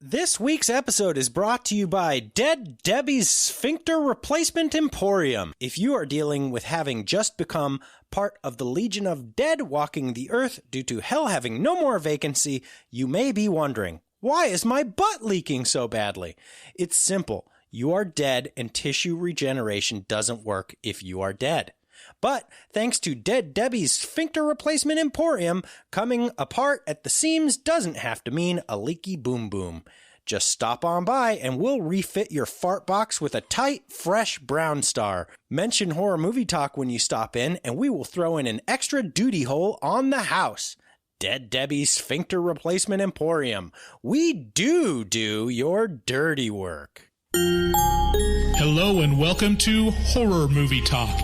This week's episode is brought to you by Dead Debbie's Sphincter Replacement Emporium. If you are dealing with having just become part of the Legion of Dead walking the earth due to hell having no more vacancy, you may be wondering, why is my butt leaking so badly? It's simple. You are dead and tissue regeneration doesn't work if you are dead. But thanks to Dead Debbie's Sphincter Replacement Emporium, coming apart at the seams doesn't have to mean a leaky boom boom. Just stop on by and we'll refit your fart box with a tight, fresh Brown Star. Mention Horror Movie Talk when you stop in and we will throw in an extra duty hole on the house. Dead Debbie's Sphincter Replacement Emporium. We do your dirty work. Hello and welcome to Horror Movie Talk.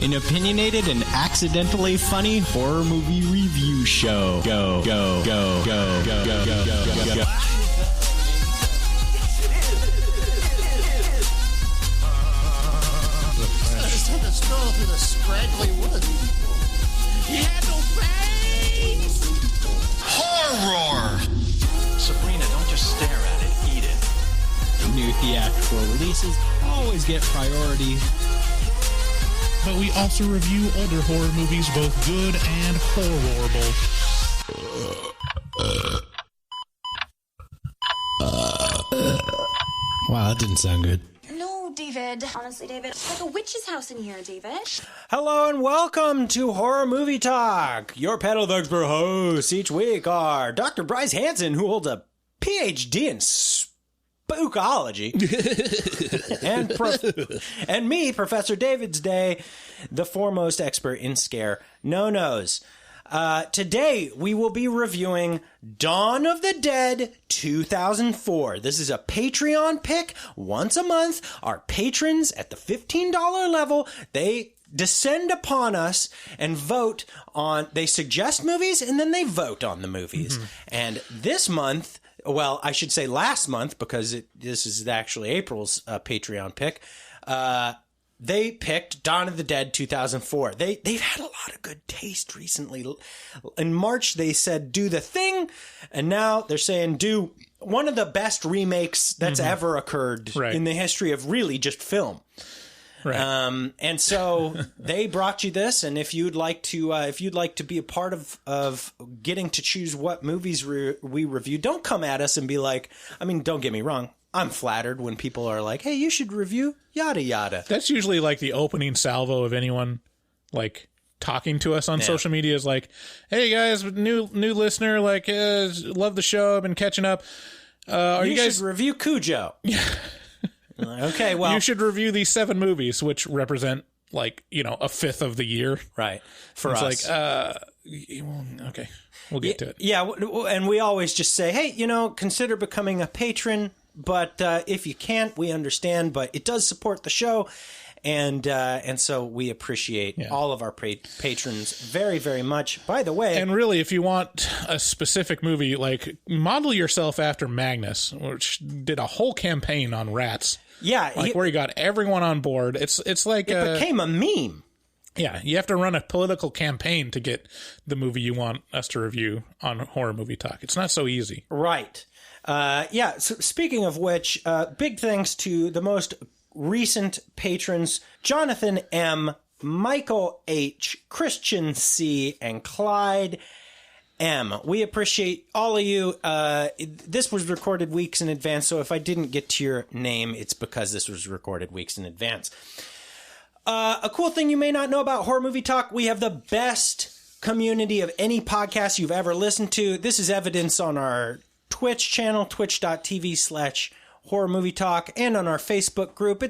An opinionated and accidentally funny horror movie review show. Go, go, go, go, go, go, go, go, go, go. Stroll through the scraggly woods. He had no face! Horror! Sabrina, don't just stare at it, eat it. New theatrical releases always get priority. But we also review older horror movies, both good and horrible. Wow, that didn't sound good. No, David. Honestly, David, it's like a witch's house in here, David. Hello and welcome to Horror Movie Talk. Your panel of expert hosts each week are Dr. Bryce Hansen, who holds a PhD in spookology, and me, Professor David's Day, the foremost expert in scare no-nos. Today, we will be reviewing Dawn of the Dead 2004. This is a Patreon pick. Once a month, our patrons at the $15 level, they descend upon us and vote on, they suggest movies and then they vote on the movies. Mm-hmm. And this month, well, I should say last month, because this is actually April's Patreon pick. They picked Dawn of the Dead 2004. They've had a lot of good taste recently. In March, they said, do The Thing. And now they're saying, do one of the best remakes that's ever occurred in the history of really just film. Right. And so they brought you this, and if you'd like to be a part of getting to choose what movies we review, don't come at us and be like, I mean, don't get me wrong, I'm flattered when people are like, hey, you should review yada yada. That's usually like the opening salvo of anyone like talking to us on social media is like, hey guys, new listener, like love the show, I've been catching up. Are you guys should review Cujo? Yeah. Okay, well, you should review these 7 movies, which represent like, a fifth of the year, right? For it's us, like, okay, we'll get to it. Yeah, and we always just say, hey, consider becoming a patron. But if you can't, we understand. But it does support the show, and so we appreciate all of our patrons very, very much. By the way, and really, if you want a specific movie, like model yourself after Magnus, which did a whole campaign on rats. Yeah, where he got everyone on board. It's like it became a meme. Yeah, you have to run a political campaign to get the movie you want us to review on Horror Movie Talk. It's not so easy, right? So speaking of which, big thanks to the most recent patrons, Jonathan M., Michael H., Christian C., and Clyde M. We appreciate all of you. This was recorded weeks in advance, so if I didn't get to your name, it's because this was recorded weeks in advance. A cool thing you may not know about Horror Movie Talk, we have the best community of any podcast you've ever listened to. This is evidence on our Twitch channel, twitch.tv/Horror Movie Talk, and on our Facebook group.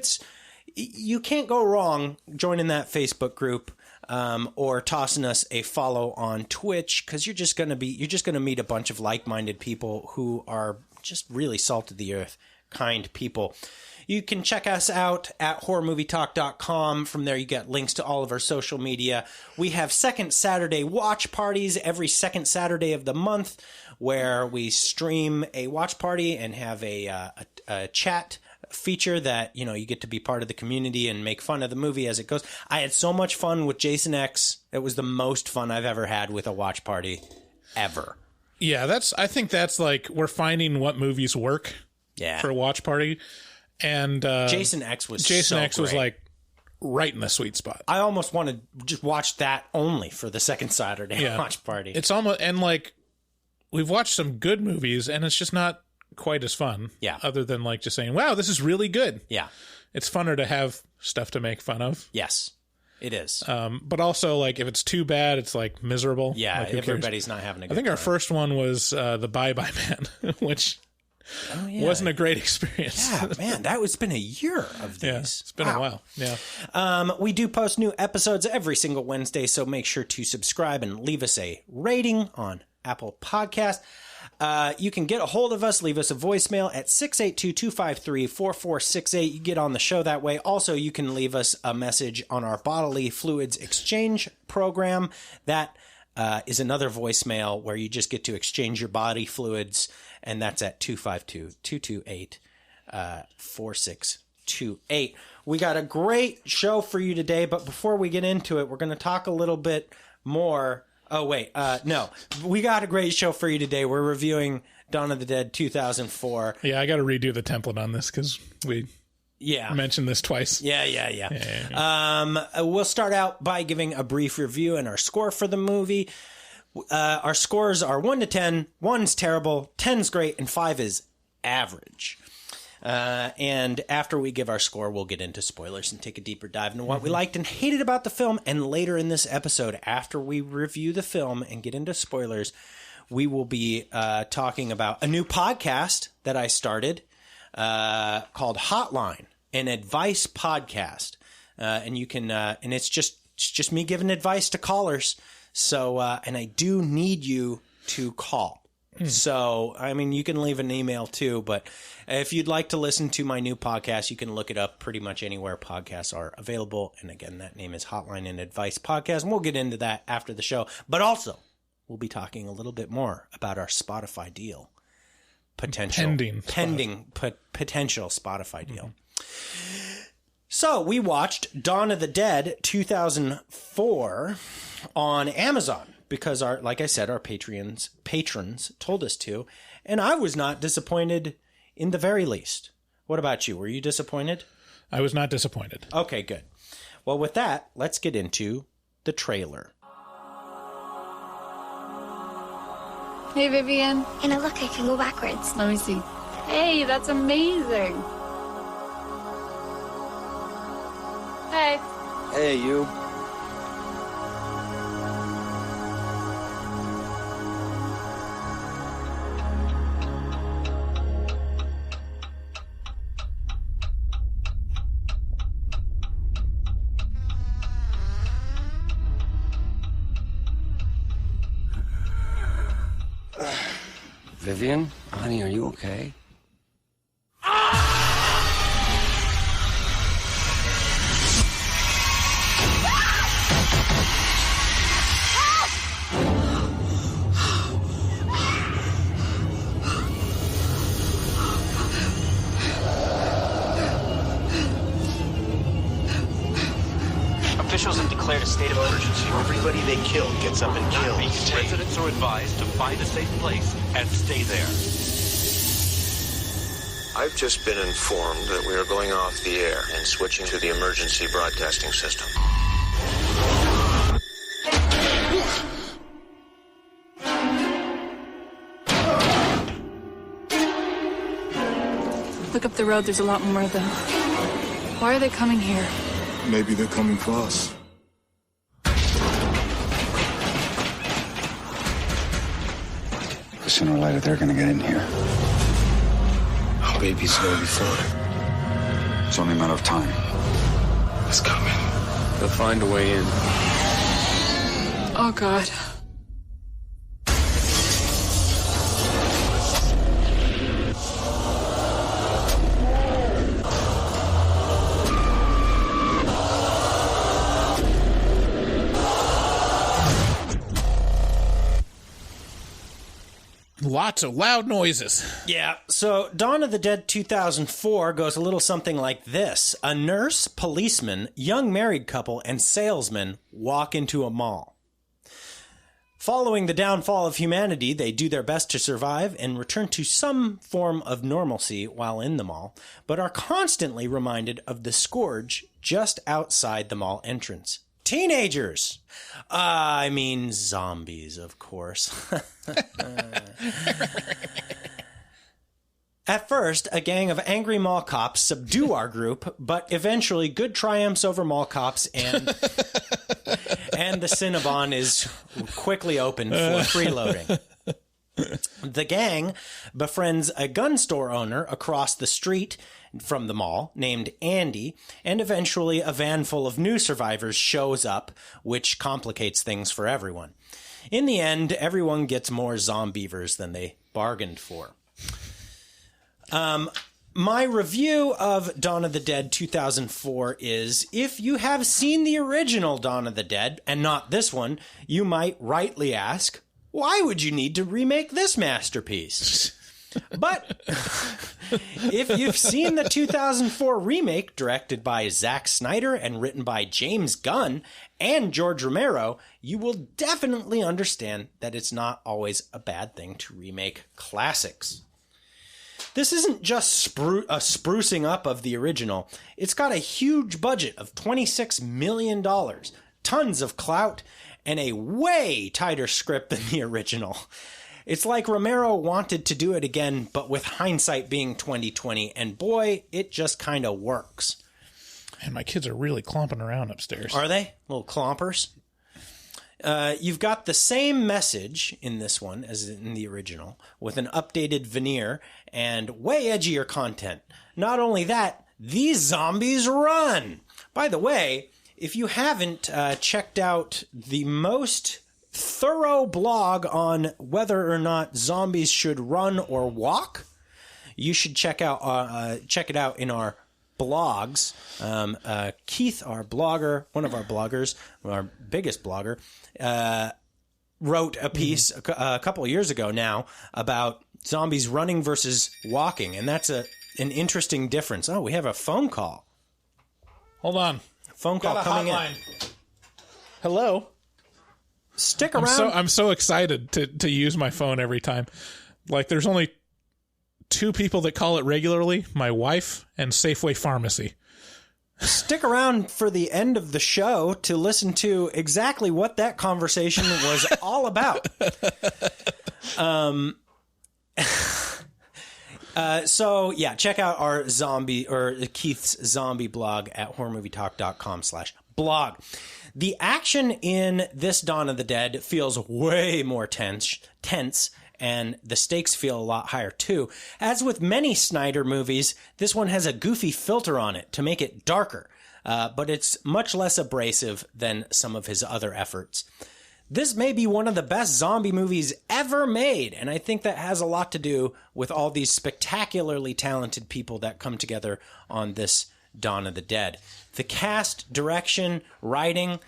You can't go wrong joining that Facebook group, or tossing us a follow on Twitch, because you're just gonna meet a bunch of like-minded people who are just really salt of the earth, kind people. You can check us out at horrormovietalk.com. From there, you get links to all of our social media. We have second Saturday watch parties every second Saturday of the month, where we stream a watch party and have a chat feature that, you get to be part of the community and make fun of the movie as it goes. I had so much fun with Jason X. It was the most fun I've ever had with a watch party ever. Yeah, I think that's like we're finding what movies work for a watch party. And Jason X was like right in the sweet spot. I almost want to just watch that only for the second Saturday watch party. It's almost, and like we've watched some good movies and it's just not quite as fun. Yeah. Other than like just saying, wow, this is really good. Yeah. It's funner to have stuff to make fun of. Yes, it is. But also, like, if it's too bad, it's, like, miserable. Yeah, like, everybody's not having a good time. I think our first one was The Bye-Bye Man, which wasn't a great experience. Yeah, man, it's been a year of these. Yeah, it's been a while. Yeah. We do post new episodes every single Wednesday, so make sure to subscribe and leave us a rating on Apple Podcast. You can get a hold of us, leave us a voicemail at 682-253-4468. You get on the show that way. Also, you can leave us a message on our bodily fluids exchange program. That is another voicemail where you just get to exchange your body fluids, and that's at 252-228-4628. We got a great show for you today, but before we get into it, we're going to talk a little bit more. Oh, wait. No. We got a great show for you today. We're reviewing Dawn of the Dead 2004. Yeah, I got to redo the template on this because we mentioned this twice. Yeah. We'll start out by giving a brief review and our score for the movie. Our scores are 1 to 10. 1's terrible, 10's great, and 5 is average. And after we give our score, we'll get into spoilers and take a deeper dive into what we liked and hated about the film. And later in this episode, after we review the film and get into spoilers, we will be talking about a new podcast that I started called Hotline, an advice podcast. And you can, and it's just me giving advice to callers. So, and I do need you to call. So, I mean, you can leave an email too, but if you'd like to listen to my new podcast, you can look it up pretty much anywhere podcasts are available. And again, that name is Hotline and Advice Podcast. And we'll get into that after the show. But also, we'll be talking a little bit more about our Spotify deal. Pending potential Spotify deal. So, we watched Dawn of the Dead 2004 on Amazon. Because like I said, our patrons told us to, and I was not disappointed in the very least. What about you? Were you disappointed? I was not disappointed. Okay, good. Well, with that, let's get into the trailer. Hey, Vivian. And look, I can go backwards. Let me see. Hey, that's amazing. Hey. Hey, you. Vivian, honey, are you okay? Officials have declared a state of emergency. Everybody they kill gets up and kills. Residents are advised to find a safe place and stay there. I've just been informed that we are going off the air and switching to the emergency broadcasting system. Look up the road, there's a lot more of them. Why are they coming here? Maybe they're coming for us. Sooner or later, they're gonna get in here. Our baby's gonna be fine. It's only a matter of time. It's coming. They'll find a way in. Oh, God. Lots of loud noises. Yeah, so Dawn of the Dead 2004 goes a little something like this. A nurse, policeman, young married couple, and salesman walk into a mall. Following the downfall of humanity, they do their best to survive and return to some form of normalcy while in the mall, but are constantly reminded of the scourge just outside the mall entrance. Teenagers! I mean zombies, of course. At first, a gang of angry mall cops subdue our group, but eventually good triumphs over mall cops and the Cinnabon is quickly opened for freeloading. The gang befriends a gun store owner across the street from the mall named Andy, and eventually a van full of new survivors shows up, which complicates things for everyone. In the end, everyone gets more zombievers than they bargained for. My review of Dawn of the Dead 2004 is, if you have seen the original Dawn of the Dead and not this one, you might rightly ask, why would you need to remake this masterpiece? But if you've seen the 2004 remake directed by Zack Snyder and written by James Gunn and George Romero, you will definitely understand that it's not always a bad thing to remake classics. This isn't just a sprucing up of the original. It's got a huge budget of $26 million, tons of clout, and a way tighter script than the original. It's like Romero wanted to do it again, but with hindsight being 2020, and boy, it just kind of works. And my kids are really clomping around upstairs. Are they? Little clompers? You've got the same message in this one as in the original, with an updated veneer and way edgier content. Not only that, these zombies run! By the way, if you haven't checked out the most thorough blog on whether or not zombies should run or walk, you should check it out in our blogs. Keith, our blogger, one of our bloggers, our biggest blogger, wrote a piece a couple of years ago now about zombies running versus walking, and that's an interesting difference. Oh, we have a phone call. Hold on. Phone call coming hotline. in. Hello. Stick around. I'm so excited to use my phone every time. Like, there's only two people that call it regularly, my wife and Safeway Pharmacy. Stick around for the end of the show to listen to exactly what that conversation was all about. So yeah, check out our zombie or Keith's zombie blog at horrormovietalk.com/blog. The action in this Dawn of the Dead feels way more tense, and the stakes feel a lot higher too. As with many Snyder movies, this one has a goofy filter on it to make it darker, but it's much less abrasive than some of his other efforts. This may be one of the best zombie movies ever made, and I think that has a lot to do with all these spectacularly talented people that come together on this Dawn of the Dead. The cast, direction, writing,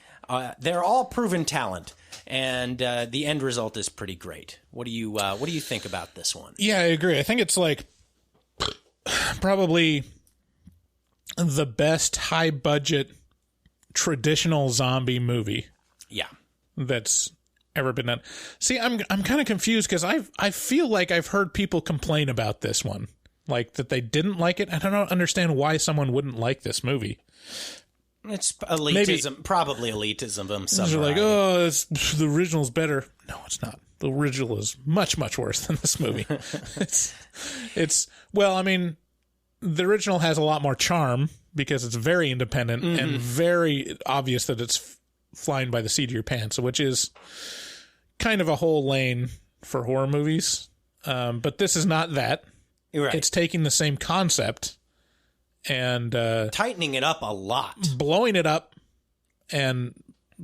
they're all proven talent, and the end result is pretty great. What do you think about this one? Yeah, I agree. I think it's like probably the best high budget traditional zombie movie. Yeah. That's ever been done. See, I'm kind of confused because I feel like I've heard people complain about this one, like that they didn't like it. I don't understand why someone wouldn't like this movie. It's elitism, probably elitism of some. They're like, oh, the original's better. No, it's not. The original is much, much worse than this movie. it's well, I mean, the original has a lot more charm because it's very independent and very obvious that it's flying by the seat of your pants, which is kind of a whole lane for horror movies. But this is not that. You're right. It's taking the same concept and tightening it up a lot, blowing it up, and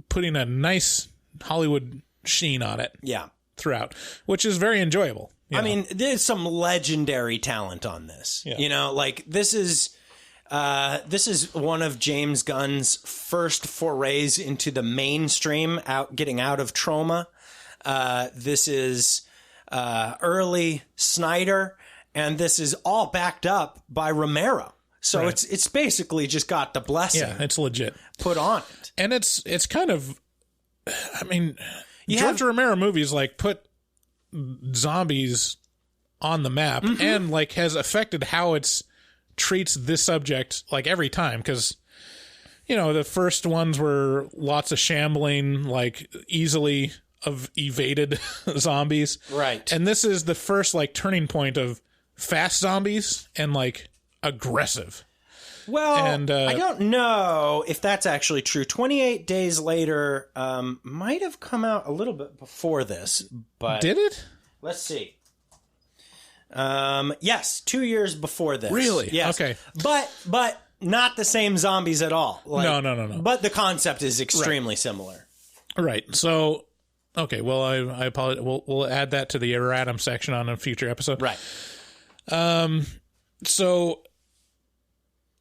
putting a nice Hollywood sheen on it. Yeah, throughout, which is very enjoyable. I mean, there's some legendary talent on this. Yeah. You know, like this is one of James Gunn's first forays into the mainstream, getting out of trauma. This is early Snyder, and this is all backed up by Romero. So right. it's basically just got the blessing. Yeah, it's legit put on it, and it's kind of, I mean, George Romero movies like put zombies on the map and like has affected how it's treats this subject like every time, because the first ones were lots of shambling, like easily evaded zombies, right? And this is the first like turning point of fast zombies and like aggressive. Well, and I don't know if that's actually true. 28 Days Later might have come out a little bit before this, but did it? Let's see. Yes, 2 years before this. Really? Yes. Okay. But not the same zombies at all. Like, No. But the concept is extremely similar. Right. So, okay. Well, I apologize. We'll add that to the erratum section on a future episode. Right. So,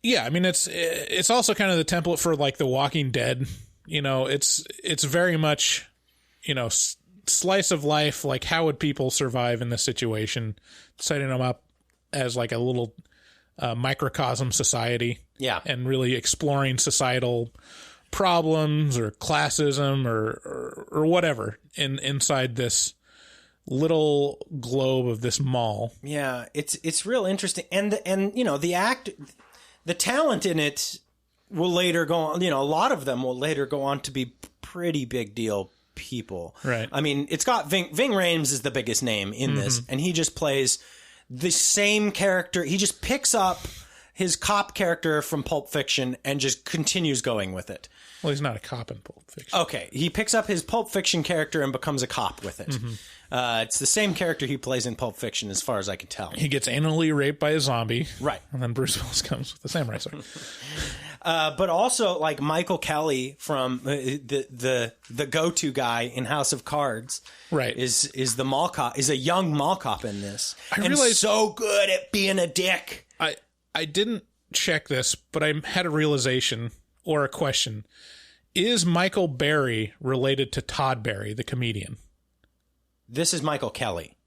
yeah. I mean, it's also kind of the template for like The Walking Dead. It's very much, slice of life. Like, how would people survive in this situation? Setting them up as like a little microcosm society. Yeah. And really exploring societal problems or classism or whatever inside this little globe of this mall. Yeah, it's real interesting, and the talent in it will later go on. A lot of them will later go on to be pretty big deal people. Right. I mean, it's got Ving Rhames is the biggest name in this, and he just plays the same character. He just picks up his cop character from Pulp Fiction and just continues going with it. Well, he's not a cop in Pulp Fiction. Okay, he picks up his Pulp Fiction character and becomes a cop with it. It's the same character he plays in Pulp Fiction, as far as I can tell. He gets anally raped by a zombie, right? And then Bruce Willis comes with the samurai sword. But also, like Michael Kelly from the go-to guy in House of Cards, right? Is the mall cop? Is a young mall cop in this? I realized so good at being a dick. I didn't check this, but I had a realization or a question. Is Michael Berry related to Todd Berry, the comedian? This is Michael Kelly.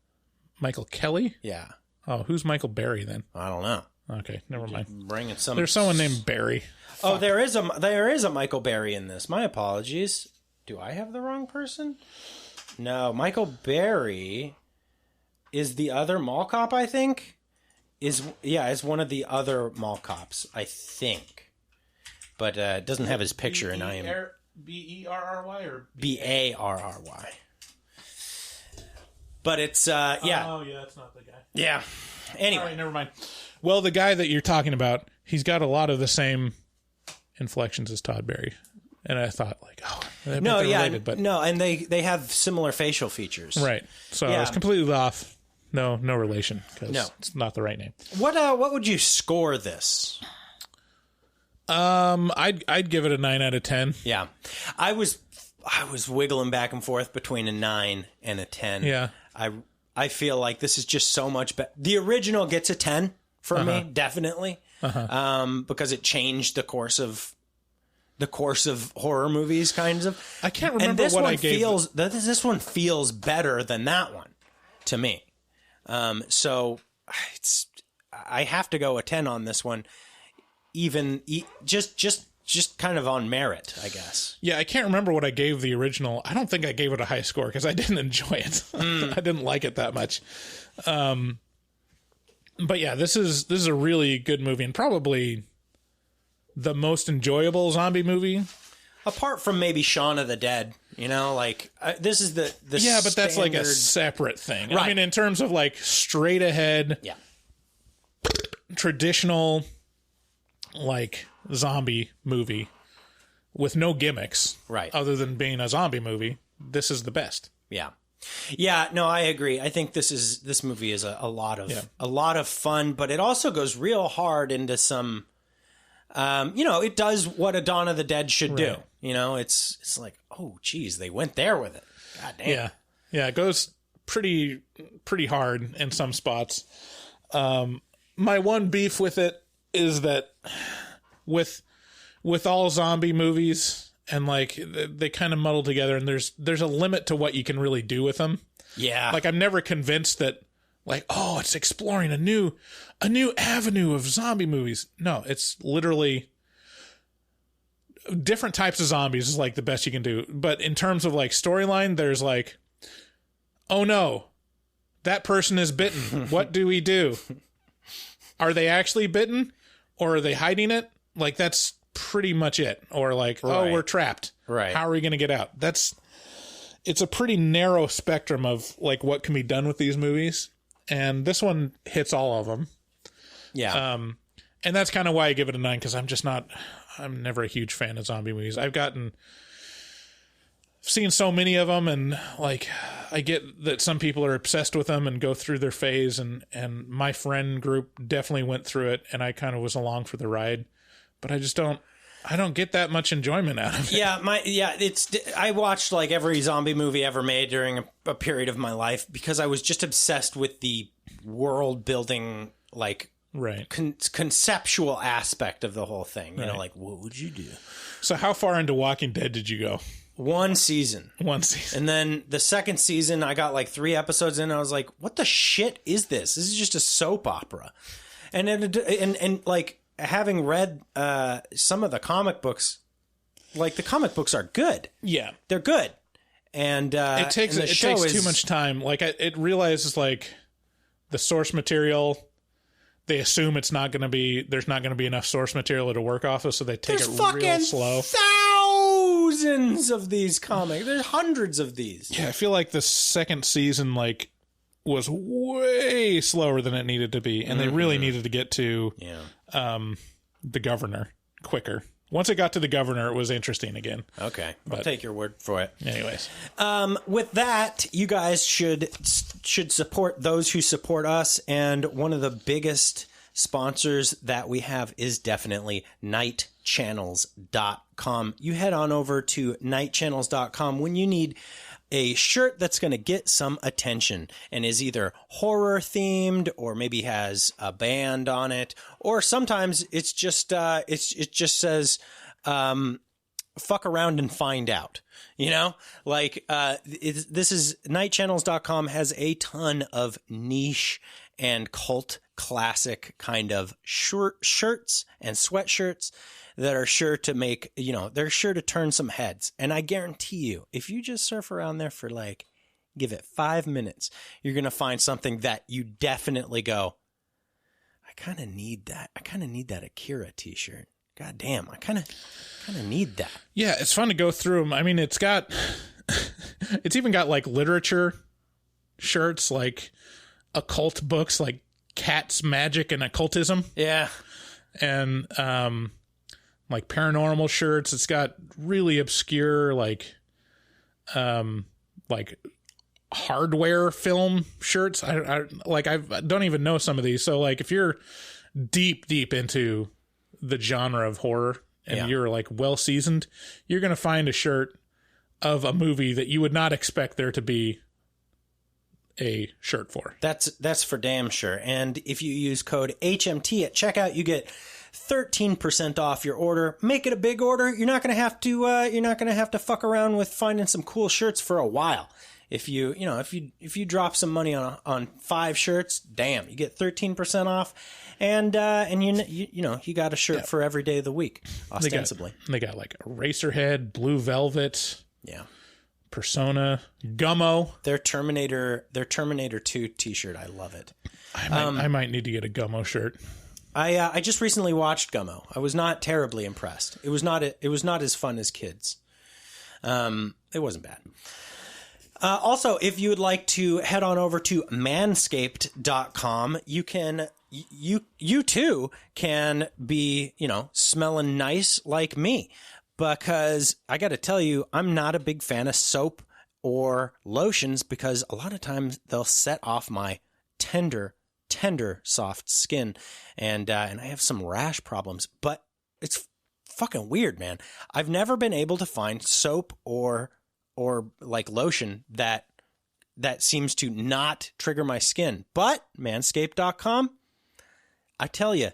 Michael Kelly? Yeah. Oh, who's Michael Berry then? I don't know. Okay, never mind. Bringing some. There's someone named Berry. Oh, there is a Michael Berry in this. My apologies. Do I have the wrong person? No, Michael Berry is the other mall cop, I think. Is one of the other mall cops, I think. But it doesn't have his picture, and I am B-E-R-R-Y or B-A-R-R-Y. But it's yeah. Oh yeah, that's not the guy. Yeah. Anyway, all right, never mind. Well, the guy that you're talking about, he's got a lot of the same inflections as Todd Berry, and I thought like, they're related, but no, and they have similar facial features, right? So I was completely off. No relation, because it's not the right name. What would you score this? I'd give it a 9 out of 10. Yeah, I was wiggling back and forth between a 9 and a 10. Yeah, I feel like this is just so much better. The original gets a 10 for me, definitely, because it changed the course of horror movies, kinds of. I can't remember what I gave. This one feels better than that one to me. So I have to go a 10 on this one, just kind of on merit, I guess. Yeah, I can't remember what I gave the original. I don't think I gave it a high score because I didn't enjoy it. I didn't like it that much. But yeah, this is a really good movie and probably the most enjoyable zombie movie. Apart from maybe Shaun of the Dead, this is the yeah, but that's like a separate thing. Right. I mean, in terms of like straight ahead, traditional like zombie movie with no gimmicks, right? Other than being a zombie movie, this is the best. Yeah, no, I agree. I think this movie is a lot of fun, but it also goes real hard into some. It does what a Dawn of the Dead should do. It's like, oh, geez, they went there with it. God damn. Yeah, it goes pretty hard in some spots. My one beef with it is that with all zombie movies and like they kind of muddle together, and there's a limit to what you can really do with them. Yeah, like I'm never convinced that like, oh, it's exploring a new avenue of zombie movies. No, it's literally different types of zombies is like the best you can do. But in terms of like storyline, there's like, oh no, that person is bitten. What do we do? Are they actually bitten, or are they hiding it? Like, that's pretty much it. Or like, oh, we're trapped. Right. How are we going to get out? It's a pretty narrow spectrum of like what can be done with these movies. And this one hits all of them. Yeah. And that's kind of why I give it a 9, because I'm never a huge fan of zombie movies. I've seen so many of them, and like, I get that some people are obsessed with them and go through their phase, and my friend group definitely went through it, and I kind of was along for the ride, but I don't get that much enjoyment out of it. I watched like every zombie movie ever made during a period of my life because I was just obsessed with the world building, like, conceptual aspect of the whole thing. You know, like, what would you do? So how far into Walking Dead did you go? One season. And then the second season, I got like 3 episodes in, and I was like, what the shit is this? This is just a soap opera. And then, like, having read some of the comic books, like, the comic books are good. Yeah. They're good. And it takes too much time. Like, it realizes, like, the source material, they assume there's not going to be enough source material to work off of, so they take it real slow. Thousands of these comics. There's hundreds of these. Yeah, I feel like the second season, like, was way slower than it needed to be, and they really needed to get to the governor quicker. Once it got to the governor, it was interesting again. Okay, I'll take your word for it. Anyways, with that, you guys should support those who support us, and one of the biggest sponsors that we have is definitely nightchannels.com. You head on over to nightchannels.com when you need a shirt that's going to get some attention and is either horror themed or maybe has a band on it, or sometimes it's just it just says fuck around and find out. You know, like this is nightchannels.com has a ton of niche and cult classic kind of shirts and sweatshirts that are sure to make, they're sure to turn some heads. And I guarantee you, if you just surf around there for like, give it 5 minutes, you're going to find something that you definitely go, I kind of need that. I kind of need that Akira t-shirt. God damn, I kind of need that. Yeah, it's fun to go through them. I mean, it's even got like literature shirts, like occult books, like Cat's Magic and Occultism. Yeah. And, like paranormal shirts. It's got really obscure, like hardware film shirts. I don't even know some of these. So like, if you're deep into the genre of horror and you're like well seasoned, you're going to find a shirt of a movie that you would not expect there to be a shirt for. That's for damn sure. And if you use code HMT at checkout, you get 13% off your order. Make it a big order. You're not going to have to fuck around with finding some cool shirts for a while. If you if you drop some money on 5 shirts, damn, you get 13% off, and you got a shirt for every day of the week, ostensibly. They got like Eraserhead, Blue Velvet, Persona, Gummo. Their Terminator 2 t-shirt, I love it. I might need to get a Gummo shirt. I just recently watched Gummo. I was not terribly impressed. It was not as fun as Kids. It wasn't bad. Also, if you would like to head on over to manscaped.com, you too can be, smelling nice like me, because I got to tell you, I'm not a big fan of soap or lotions because a lot of times they'll set off my tender soft skin, and I have some rash problems, but it's fucking weird, man. I've never been able to find soap or like lotion that seems to not trigger my skin. But manscaped.com, I tell you,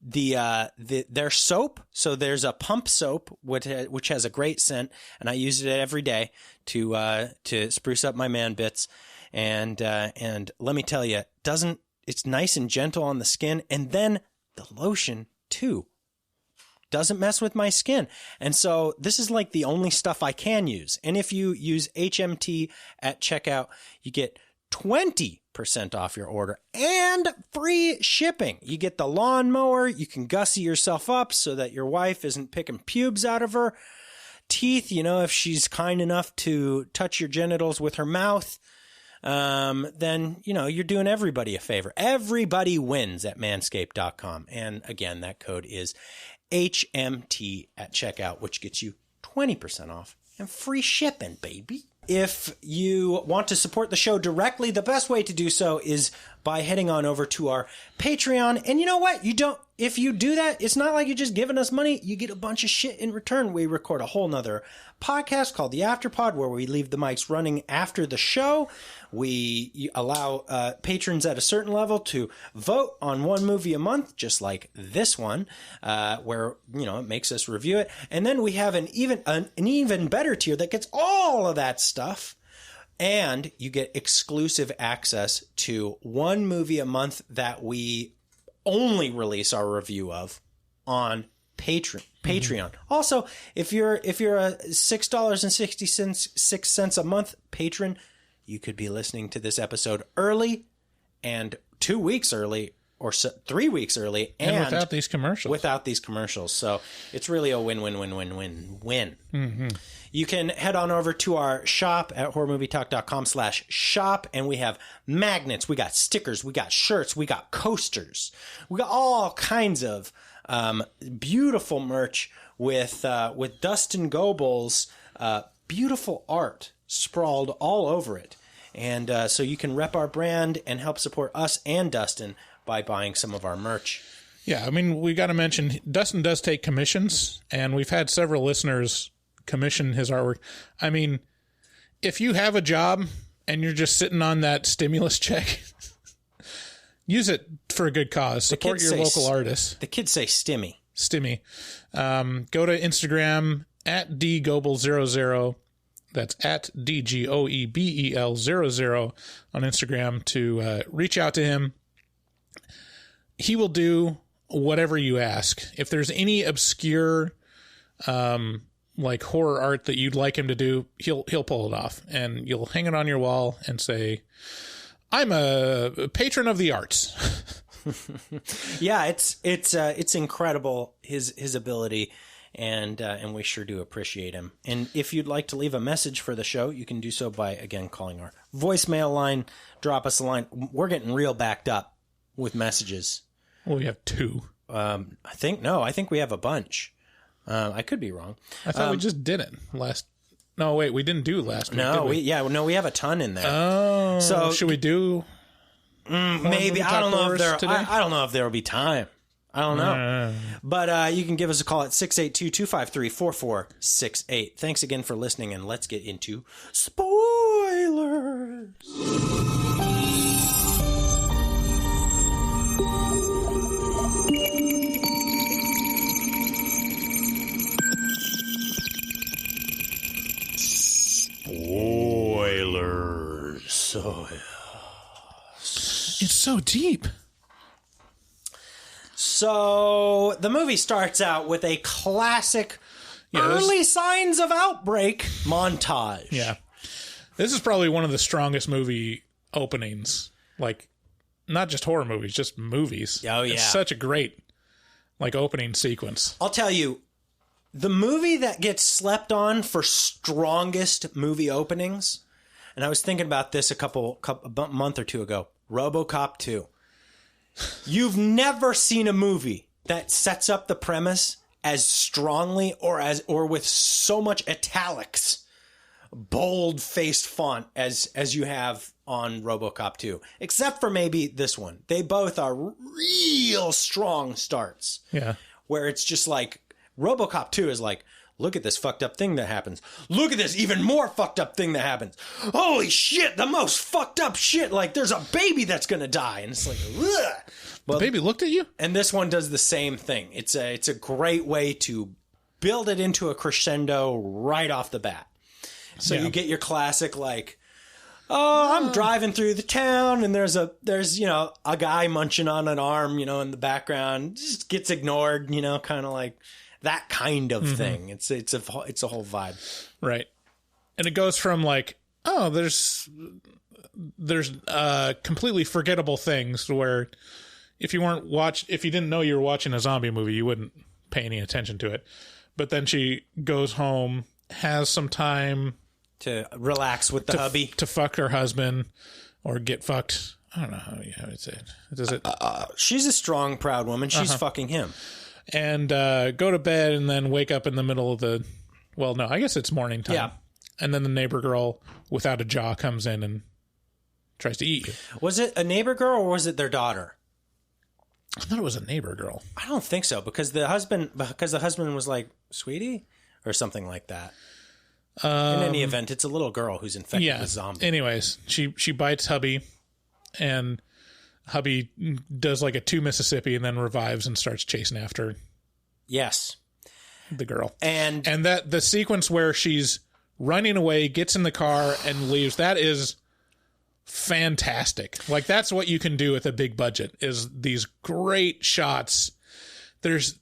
their soap, so there's a pump soap which has a great scent, and I use it every day to spruce up my man bits, and let me tell you, it's nice and gentle on the skin, and then the lotion too. doesn't mess with my skin. And so this is like the only stuff I can use. And if you use HMT at checkout, you get 20% off your order and free shipping. You get the lawnmower. You can gussy yourself up so that your wife isn't picking pubes out of her teeth. You know, if she's kind enough to touch your genitals with her mouth, then, you know, you're doing everybody a favor. Everybody wins at manscaped.com. And again, that code is HMT at checkout, which gets you 20% off and free shipping, baby. If you want to support the show directly, the best way to do so is by heading on over to our Patreon. And you know what? If you do that, it's not like you're just giving us money. You get a bunch of shit in return. We record a whole nother podcast called The Afterpod, where we leave the mics running after the show. We allow patrons at a certain level to vote on one movie a month, just like this one, where, you know, it makes us review it. And then we have an even better tier that gets all of that stuff. And you get exclusive access to one movie a month that we only release our review of on Patreon. Also, if you're a $6.66 a month patron, you could be listening to this episode early and 2 weeks early or 3 weeks early and without these commercials. So it's really a win-win-win-win-win-win. Mm-hmm. You can head on over to our shop at horrormovietalk.com/shop, and we have magnets, we got stickers, we got shirts, we got coasters, we got all kinds of beautiful merch with Dustin Goebel's beautiful art sprawled all over it. And so you can rep our brand and help support us and Dustin by buying some of our merch. Yeah, I mean, we got to mention Dustin does take commissions, and we've had several listeners commission his artwork. I mean, if you have a job and you're just sitting on that stimulus check, use it for a good cause. Support your local artists. The kids say stimmy. Stimmy. Go to Instagram at dgoebel00. That's at DGOEBEL00 on Instagram to reach out to him. He will do whatever you ask. If there's any obscure like horror art that you'd like him to do, he'll pull it off, and you'll hang it on your wall and say, "I'm a patron of the arts." Yeah, it's incredible, his ability, and we sure do appreciate him. And if you'd like to leave a message for the show, you can do so by, again, calling our voicemail line. Drop us a line. We're getting real backed up with messages. Well, we have 2. I think we have a bunch. I could be wrong. I thought we just did it last. No, wait, we didn't do last week. No, we have a ton in there. Oh, so should we do? Maybe. I don't know if there will be time. I don't know. But you can give us a call at 682-253-4468. Thanks again for listening, and let's get into spoilers. Spoilers. It's so deep. So the movie starts out with a classic early signs of outbreak montage. Yeah. This is probably one of the strongest movie openings. Like, not just horror movies, just movies. Oh, yeah. It's such a great, like, opening sequence. I'll tell you, the movie that gets slept on for strongest movie openings, and I was thinking about this a month or two ago, RoboCop 2. You've never seen a movie that sets up the premise as strongly or with so much italics, bold-faced font as you have on RoboCop 2, except for maybe this one. They both are real strong starts. Yeah. Where it's just like RoboCop 2 is like, look at this fucked up thing that happens. Look at this even more fucked up thing that happens. Holy shit, the most fucked up shit. Like, there's a baby that's going to die. And it's like, ugh. Well, the baby looked at you? And this one does the same thing. It's a great way to build it into a crescendo right off the bat. So you get your classic, like, I'm driving through the town and there's a guy munching on an arm, in the background. Just gets ignored, kind of like that kind of thing. It's a whole vibe. Right. And it goes from like, oh, there's completely forgettable things to where if you didn't know you were watching a zombie movie, you wouldn't pay any attention to it. But then she goes home, has some time to relax with the hubby, to fuck her husband or get fucked. I don't know how you would say it. Does it? She's a strong, proud woman. She's fucking him. And go to bed and then wake up in the middle of the... Well, no, I guess it's morning time. Yeah. And then the neighbor girl without a jaw comes in and tries to eat you. Was it a neighbor girl or was it their daughter? I thought it was a neighbor girl. I don't think so, because the husband was like, sweetie? Or something like that. In any event, it's a little girl who's infected with zombies. Anyways, she bites hubby, and hubby does like a 2 Mississippi and then revives and starts chasing after the girl. And that the sequence where she's running away, gets in the car and leaves, that is fantastic. Like, that's what you can do with a big budget, is these great shots. There's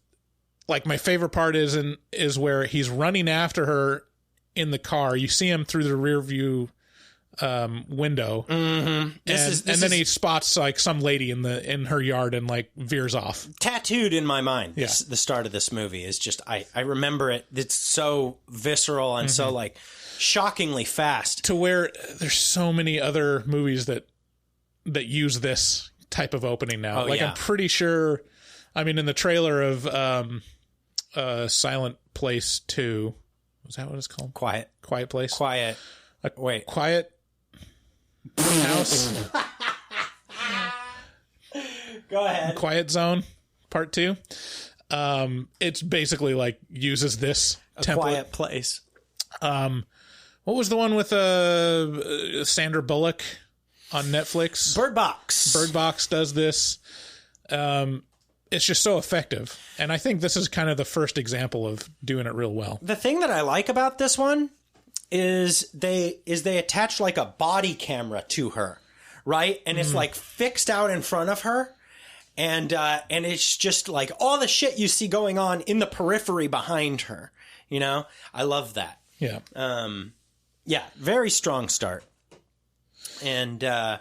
like, my favorite part is where he's running after her in the car. You see him through the rear view window, and then he spots like some lady in her yard and like veers off. Tattooed in my mind. The start of this movie is just, I remember it. It's so visceral and so like shockingly fast, to where there's so many other movies that use this type of opening now. I'm pretty sure. I mean, in the trailer of Silent Place 2, was that what it's called? Quiet Place. Quiet House. Go ahead. Quiet Zone Part 2. It's basically like uses this template. Quiet Place. What was the one with Sandra Bullock on Netflix? Bird Box. Bird Box does this. It's just so effective. And I think this is kind of the first example of doing it real well. The thing that I like about this one is they attach like a body camera to her, right? And it's like fixed out in front of her. And it's just like all the shit you see going on in the periphery behind her. You know, I love that. Yeah. Very strong start. So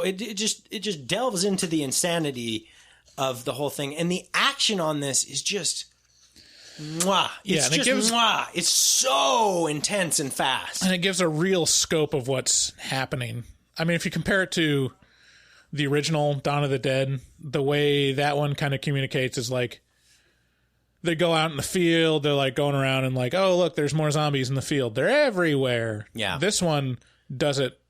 it just delves into the insanity of the whole thing, and the action on this is just mwah. It's so intense and fast, and it gives a real scope of what's happening. I mean, if you compare it to the original Dawn of the Dead, the way that one kind of communicates is like they go out in the field, they're like going around and like, oh look, there's more zombies in the field, they're everywhere. Yeah, this one does it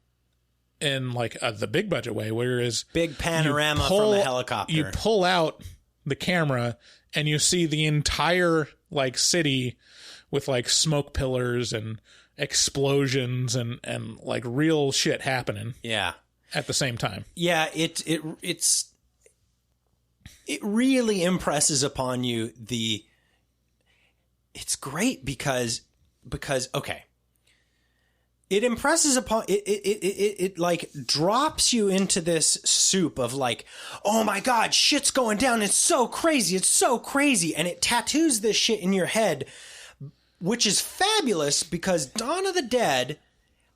in like the big budget way, whereas big panorama from a helicopter. You pull out the camera and you see the entire like city with like smoke pillars and explosions and like real shit happening. Yeah, at the same time. Yeah, it really impresses upon you it's great because okay. It impresses upon it like drops you into this soup of like, oh my God, shit's going down. It's so crazy. And it tattoos this shit in your head, which is fabulous because Dawn of the Dead,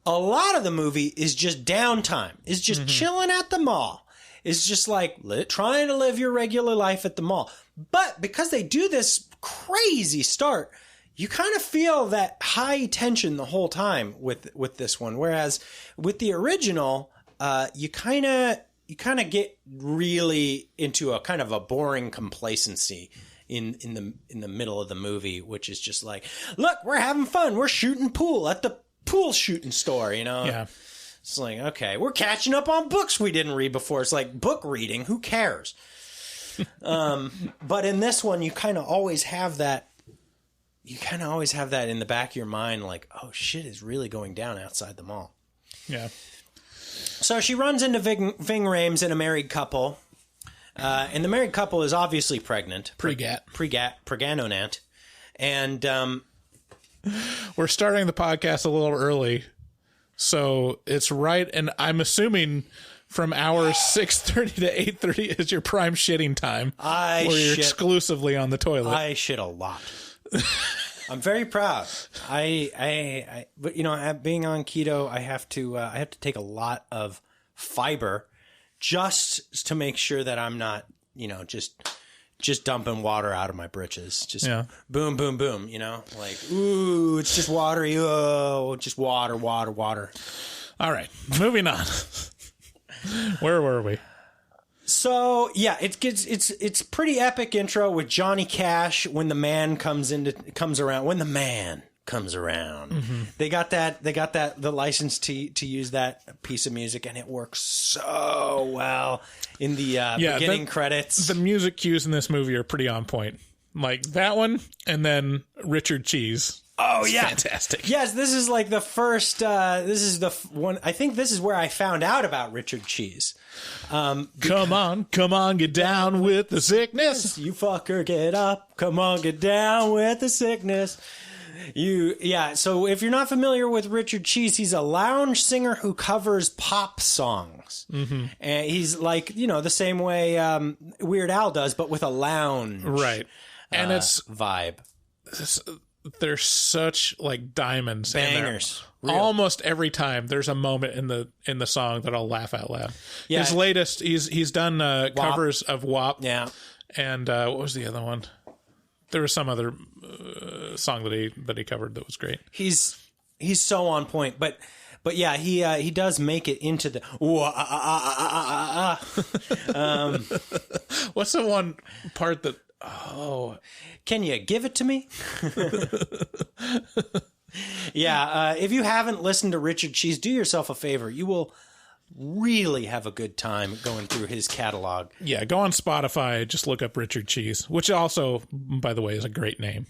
a lot of the movie is just downtime. It's just chilling at the mall. It's just like trying to live your regular life at the mall. But because they do this crazy start, you kind of feel that high tension the whole time with this one. Whereas with the original, you kind of get really into a kind of a boring complacency in the middle of the movie, which is just like, look, we're having fun. We're shooting pool at the pool shooting store, you know? Yeah. It's like, okay, we're catching up on books we didn't read before. It's like book reading. Who cares? But in this one, you kind of always have that. You kind of always have that in the back of your mind, like, oh, shit is really going down outside the mall. Yeah. So she runs into Ving Rhames and a married couple. And the married couple is obviously pregnant. Pregnant. And we're starting the podcast a little early. So it's right. And I'm assuming from hours 6:30 to 8:30 is your prime shitting time, where you're exclusively on the toilet. I shit a lot. I'm very proud. But being on keto, I have to take a lot of fiber just to make sure that I'm not, just dumping water out of my britches. Just boom, boom, boom, like, ooh, it's just watery. Oh, just water. All right, moving on. Where were we? So yeah, it's pretty epic intro with Johnny Cash when the man comes around. When the man comes around, they got the license to use that piece of music, and it works so well in the beginning credits. The music cues in this movie are pretty on point, like that one, and then Richard Cheese. Oh, it's yeah. fantastic. Yes, this is like the first, this is the one, I think this is where I found out about Richard Cheese. Come on, get down with the sickness. You fucker, get up. Come on, get down with the sickness. So if you're not familiar with Richard Cheese, he's a lounge singer who covers pop songs. Mm-hmm. And he's like, the same way Weird Al does, but with a lounge. Right. And it's vibe. They're such like diamonds, bangers. Almost every time there's a moment in the song that I'll laugh out loud. Yeah. His latest, he's done covers of WAP. Yeah, and what was the other one? There was some other song that he covered that was great. He's so on point, but yeah, he does make it into the. What's the one part that? Oh, can you give it to me? Yeah, if you haven't listened to Richard Cheese, do yourself a favor. You will really have a good time going through his catalog. Yeah, go on Spotify, just look up Richard Cheese, which also, by the way, is a great name.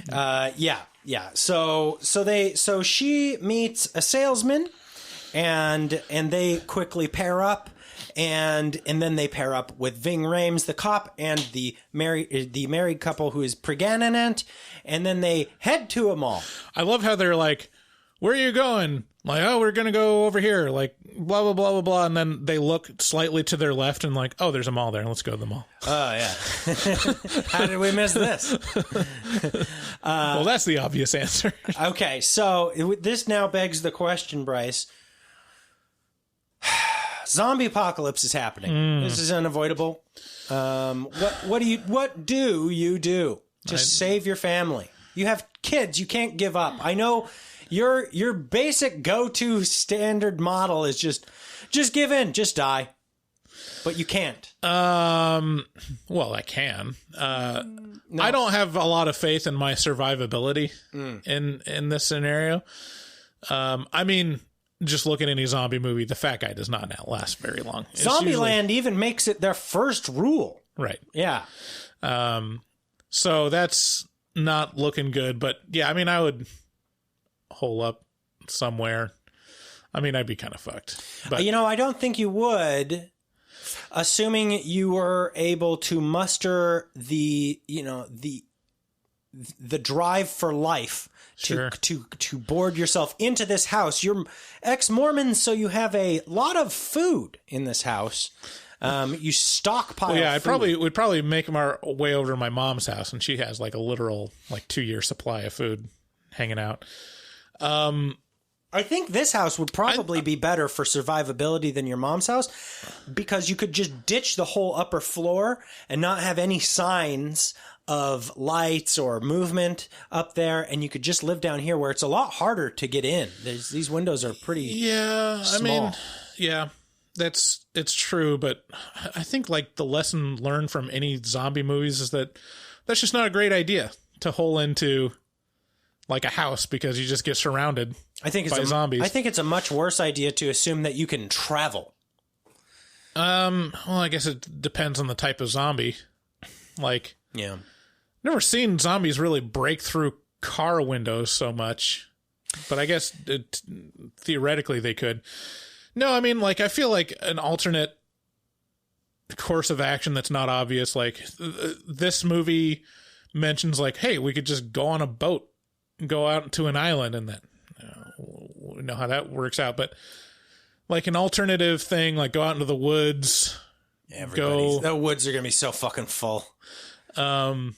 Yeah. So she meets a salesman, and they quickly pair up. And then they pair up with Ving Rhames, the cop, and the married couple who is pregnant, and then they head to a mall. I love how they're like, "Where are you going?" Like, "Oh, we're gonna go over here." Like, blah blah blah blah blah, and then they look slightly to their left and like, "Oh, there's a mall there. Let's go to the mall." Oh yeah. How did we miss this? Well, that's the obvious answer. Okay, so this now begs the question, Bryce. Zombie apocalypse is happening. This is unavoidable. What do you do to save your family? You have kids. You can't give up. I know your basic go-to standard model is just give in, just die. But you can't. Well, I can. No. I don't have a lot of faith in my survivability in this scenario. I mean, just looking at any zombie movie, the fat guy does not outlast very long. Zombieland even makes it their first rule. Right. Yeah. So that's not looking good. But yeah, I mean, I would hole up somewhere. I mean, I'd be kind of fucked. But I don't think you would, assuming you were able to muster the drive for life. Sure. To board yourself into this house. You're ex-Mormon, so you have a lot of food in this house. You stockpile. Well, yeah, food. we'd probably make our way over to my mom's house, and she has like a literal 2-year supply of food hanging out. I think this house would probably be better for survivability than your mom's house, because you could just ditch the whole upper floor and not have any signs of lights or movement up there, and you could just live down here where it's a lot harder to get in. These windows are pretty small. I mean, yeah, it's true, but I think like the lesson learned from any zombie movies is that that's just not a great idea to hole into like a house, because you just get surrounded by zombies. I think it's a much worse idea to assume that you can travel. Well, I guess it depends on the type of zombie. Like, yeah. Never seen zombies really break through car windows so much, but I guess theoretically they could. No, I mean, like, I feel like an alternate course of action that's not obvious. Like, this movie mentions, like, hey, we could just go on a boat and go out to an island, and that we know how that works out. But like an alternative thing, like go out into the woods. The woods are going to be so fucking full. I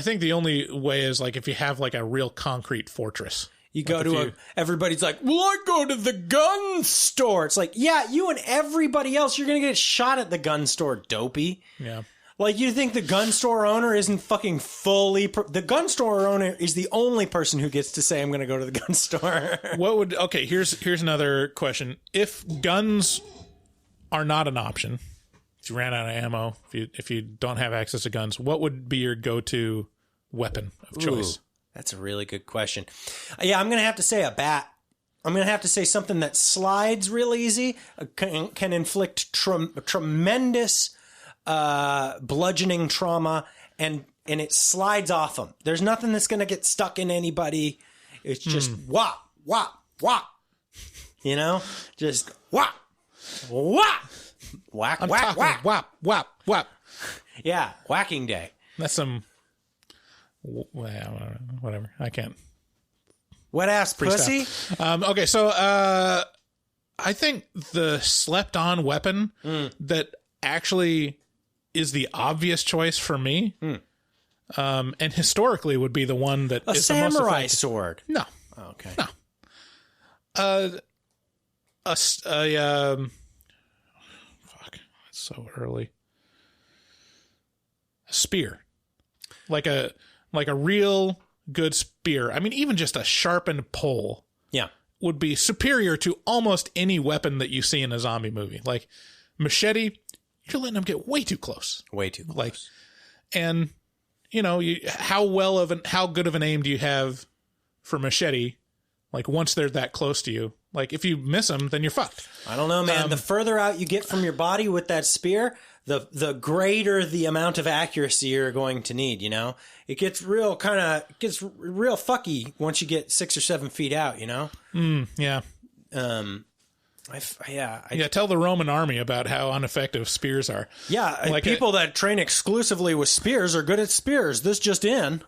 think the only way is like if you have like a real concrete fortress. You go to everybody's like, well, I go to the gun store. It's like, yeah, you and everybody else, you're going to get shot at the gun store, dopey. Yeah. Like, you think the gun store owner isn't fucking fully... the gun store owner is the only person who gets to say, I'm going to go to the gun store. Okay, here's another question. If guns are not an option, if you ran out of ammo, if you don't have access to guns, what would be your go-to weapon of choice? Ooh, that's a really good question. Yeah, I'm going to have to say a bat. I'm going to have to say something that slides real easy, can inflict tremendous... bludgeoning trauma, and it slides off them. There's nothing that's going to get stuck in anybody. It's just whop, whop, whop. You know? Just whop, whop, whack, I'm whack, talking whack. whap, whap, whap. Yeah, whacking day. That's some... whatever. I can't. Wet ass pussy? Okay, so I think the slept-on weapon that actually... is the obvious choice for me, and historically would be the one that is samurai the most effective. sword. No, okay, no. Fuck, it's so early. A spear, like a real good spear. I mean, even just a sharpened pole, would be superior to almost any weapon that you see in a zombie movie. Like machete. You're letting them get way too close. Way too close. Like, and you know, how good of an aim do you have for machete? Like once they're that close to you, like if you miss them, then you're fucked. I don't know, man. The further out you get from your body with that spear, the greater the amount of accuracy you're going to need. You know, it gets real fucky once you get 6 or 7 feet out. You know. Yeah. Tell the Roman army about how ineffective spears are. Yeah, like people that train exclusively with spears are good at spears. This just in.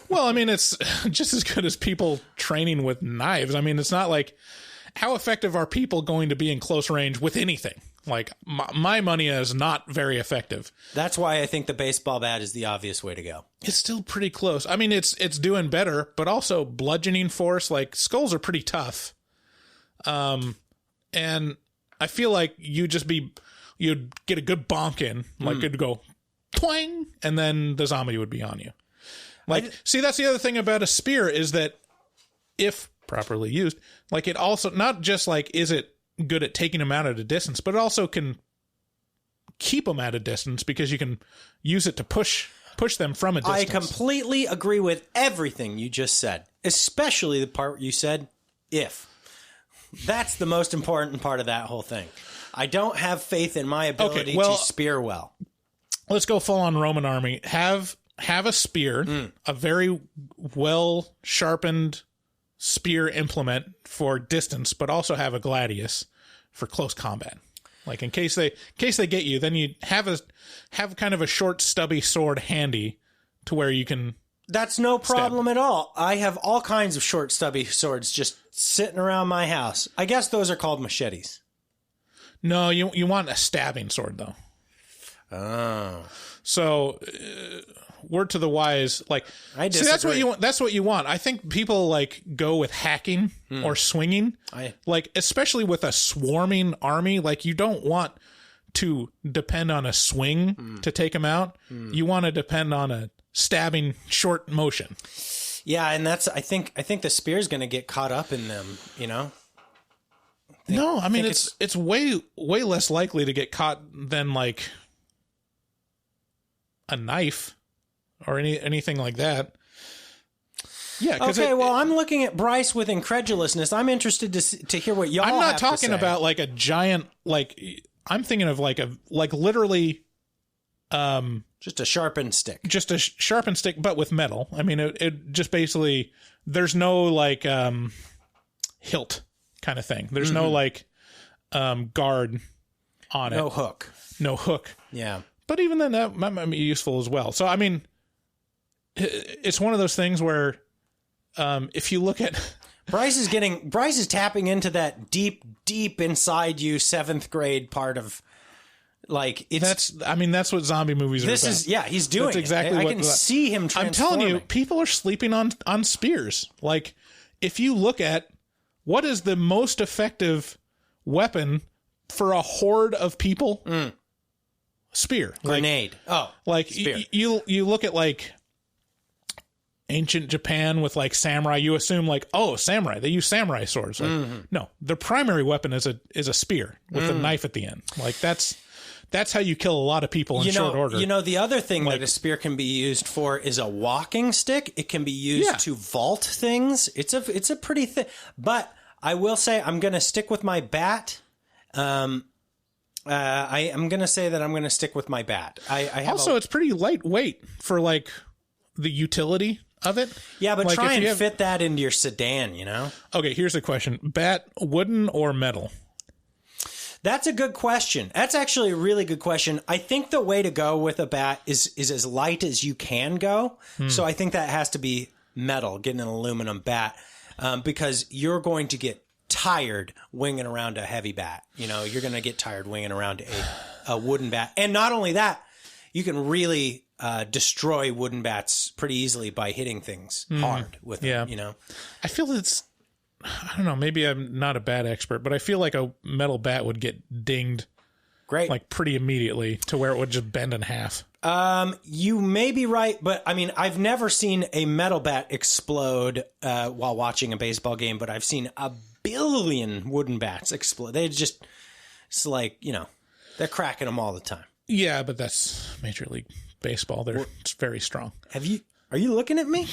Well, I mean, it's just as good as people training with knives. I mean, it's not like how effective are people going to be in close range with anything? Like my money is not very effective. That's why I think the baseball bat is the obvious way to go. It's still pretty close. I mean, it's doing better, but also bludgeoning force. Like skulls are pretty tough. And I feel like you'd get a good bonk in, like it'd go twang, and then the zombie would be on you. Like, see, that's the other thing about a spear is that if properly used, like it also, not just like, is it good at taking them out at a distance, but it also can keep them at a distance because you can use it to push them from a distance. I completely agree with everything you just said, especially the part you said, if. That's the most important part of that whole thing. I don't have faith in my ability to spear well. Let's go full on Roman army. Have a spear, a very well sharpened spear implement for distance, but also have a gladius for close combat. Like in case they get you, then you have kind of a short stubby sword handy to where you can. That's no problem at all. I have all kinds of short stubby swords just sitting around my house. I guess those are called machetes. No, you want a stabbing sword though. Oh. So, word to the wise, like, I disagree. See, that's what you want. That's what you want. I think people like go with hacking or swinging, like especially with a swarming army. Like you don't want to depend on a swing to take them out. You want to depend on a stabbing short motion. Yeah, and that's I think the spear's going to get caught up in them. You know. No, I mean it's way less likely to get caught than like a knife or anything like that. Yeah. Okay. Well, I'm looking at Bryce with incredulousness. I'm interested to hear what y'all. I'm not have talking to say. about like a giant. Like I'm thinking of like literally. Just a sharpened stick. Just a sharpened stick, but with metal. I mean, it just basically there's no like hilt kind of thing. There's no like guard on it. No hook. No hook. Yeah. But even then, that might be useful as well. So, I mean, it's one of those things where if you look at... Bryce is tapping into that deep inside you 7th grade part of like it's. That's what zombie movies are about. He's doing. That's exactly I what can see him transforming. I'm telling you, people are sleeping on spears. Like, if you look at what is the most effective weapon for a horde of people, spear, grenade. Spear. You look at like ancient Japan with like samurai. You assume like, oh, samurai, they use samurai swords. Like, no, their primary weapon is a spear with a knife at the end. Like that's how you kill a lot of people in short order. You know, the other thing that a spear can be used for is a walking stick. It can be used to vault things. It's a pretty thing. But I will say I'm going to stick with my bat. I am going to say that I'm going to stick with my bat. It's pretty lightweight for like the utility of it. Yeah, but like try and fit that into your sedan, you know? Okay, here's a question. Bat, wooden or metal? That's a good question. That's actually a really good question. I think the way to go with a bat is as light as you can go. So I think that has to be metal, getting an aluminum bat, because you're going to get tired winging around a heavy bat. You know, you're going to get tired winging around a wooden bat. And not only that, you can really destroy wooden bats pretty easily by hitting things hard with them, you know? I feel I don't know, maybe I'm not a bat expert, but I feel like a metal bat would get dinged like pretty immediately to where it would just bend in half. You may be right, but I mean, I've never seen a metal bat explode while watching a baseball game, but I've seen a billion wooden bats explode. It's like, you know, they're cracking them all the time. Yeah, but that's Major League Baseball. It's very strong. Are you looking at me?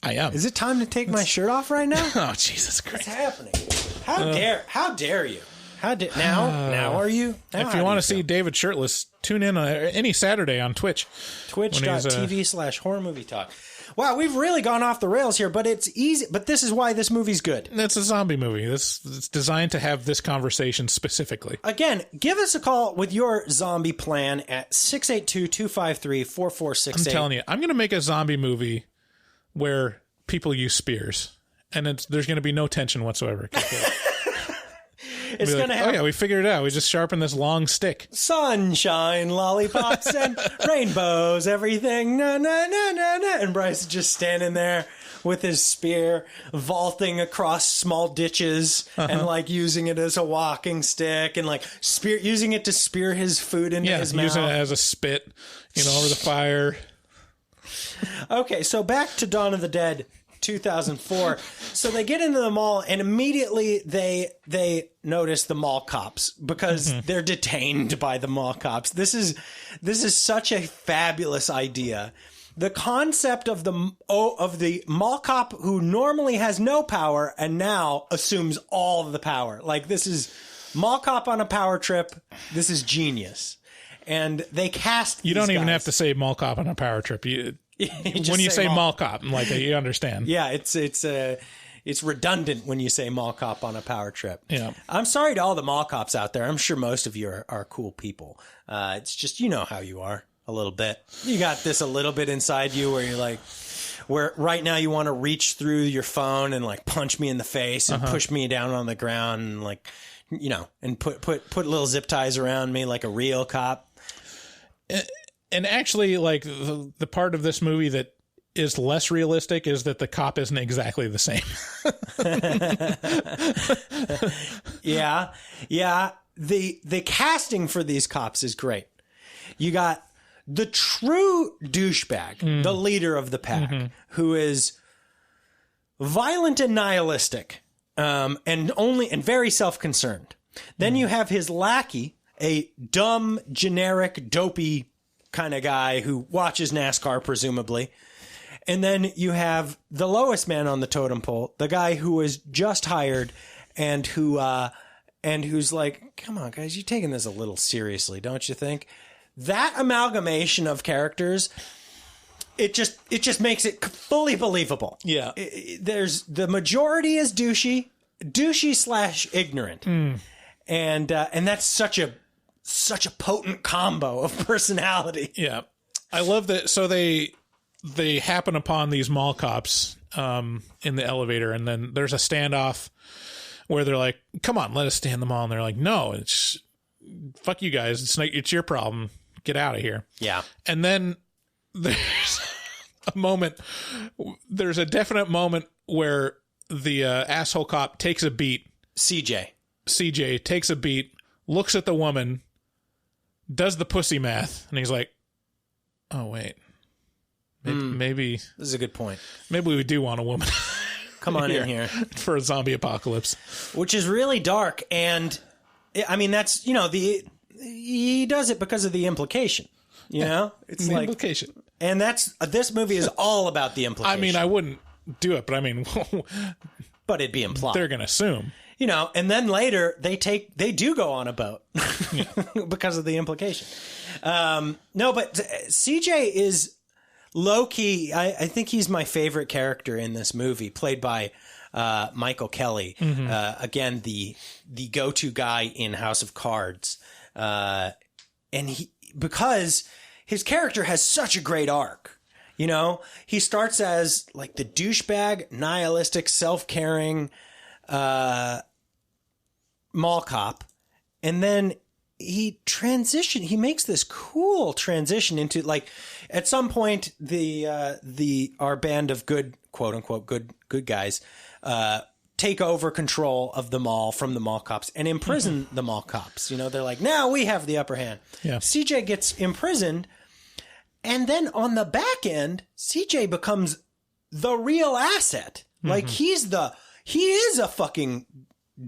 I am. Is it time to take my shirt off right now? Oh, Jesus Christ. What's happening? How dare you? Now are you? If you want to see David shirtless, tune in any Saturday on Twitch. Twitch.tv/horror movie talk. Wow, we've really gone off the rails here, but it's easy. But this is why this movie's good. It's a zombie movie. It's designed to have this conversation specifically. Again, give us a call with your zombie plan at 682-253-4468. I'm telling you, I'm going to make a zombie movie where people use spears, and there's going to be no tension whatsoever. It's going to have... Oh, yeah, we figured it out. We just sharpened this long stick. Sunshine, lollipops, and rainbows, everything. Na, na, na, na, na. And Bryce is just standing there with his spear, vaulting across small ditches and, like, using it as a walking stick and, like, using it to spear his food into his mouth. Using it as a spit, over the fire. Okay, so back to Dawn of the Dead 2004. So they get into the mall and immediately they notice the mall cops because they're detained by the mall cops. This is such a fabulous idea. The concept of the mall cop who normally has no power and now assumes all of the power. Like, this is mall cop on a power trip. This is genius. And they cast You don't even have to say mall cop on a power trip. When you say mall cop, like, you understand. Yeah, it's redundant when you say mall cop on a power trip. Yeah. I'm sorry to all the mall cops out there. I'm sure most of you are cool people. It's just, you know how you are a little bit. You got this a little bit inside you where you're like, where right now you want to reach through your phone and like punch me in the face and push me down on the ground and like, and put little zip ties around me like a real cop. And actually, like, the part of this movie that is less realistic is that the cop isn't exactly the same. Yeah. The casting for these cops is great. You got the true douchebag, the leader of the pack, who is violent and nihilistic, and very self-concerned. Then you have his lackey, a dumb, generic, dopey kind of guy who watches NASCAR, presumably. And then you have the lowest man on the totem pole, the guy who was just hired and who's like, come on, guys, you're taking this a little seriously, don't you think? That amalgamation of characters, it just makes it fully believable. Yeah. There's the majority is douchey / ignorant. And that's such a potent combo of personality. Yeah. I love that. So they happen upon these mall cops in the elevator, and then there's a standoff where they're like, come on, let us stay in the mall. And they're like, no, it's fuck you guys. It's your problem. Get out of here. Yeah. And then there's a definite moment where the asshole cop takes a beat. CJ takes a beat, looks at the woman, does the pussy math, and he's like, oh, wait. Maybe this is a good point. Maybe we do want a woman. Come on in here. For a zombie apocalypse. Which is really dark. And, I mean, that's, he does it because of the implication. It's the like implication. And this movie is all about the implication. I mean, I wouldn't do it, but I mean, but it'd be implied. They're going to assume. And then later they do go on a boat because of the implication. No, but CJ is low key. I think he's my favorite character in this movie, played by Michael Kelly. Mm-hmm. Again, the go-to guy in House of Cards. And because his character has such a great arc. He starts as like the douchebag, nihilistic, self-caring mall cop, and then he makes this cool transition into, like, at some point our band of good, quote unquote good guys take over control of the mall from the mall cops and imprison the mall cops. They're like, now we have the upper hand. Yeah. CJ gets imprisoned, and then on the back end, CJ becomes the real asset. Like, he is a fucking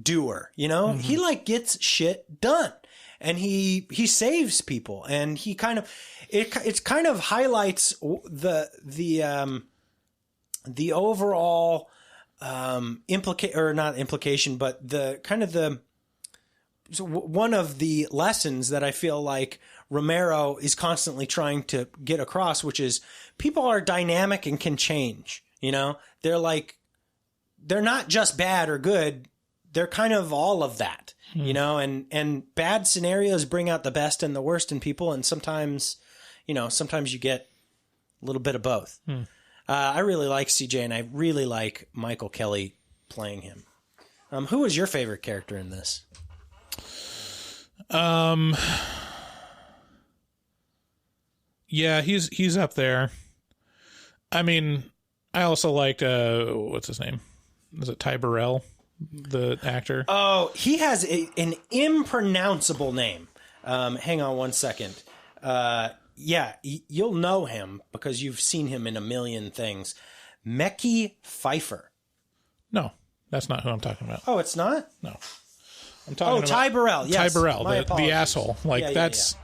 doer, Mm-hmm. He like gets shit done, and he saves people, and he kind of it's kind of highlights the overall not implication, but the kind of one of the lessons that I feel like Romero is constantly trying to get across, which is people are dynamic and can change. They're not just bad or good. They're kind of all of that, and bad scenarios bring out the best and the worst in people. And sometimes you get a little bit of both. I really like CJ, and I really like Michael Kelly playing him. Who was your favorite character in this? Yeah, he's up there. I mean, I also liked, what's his name? Is it Ty Burrell, the actor? Oh, he has an impronounceable name. Hang on one second. Yeah, you'll know him because you've seen him in a million things. Mekhi Phifer. No, that's not who I'm talking about. Oh, it's not? No. I'm talking about Ty Burrell. Yes. Ty Burrell, the asshole. Like, that's...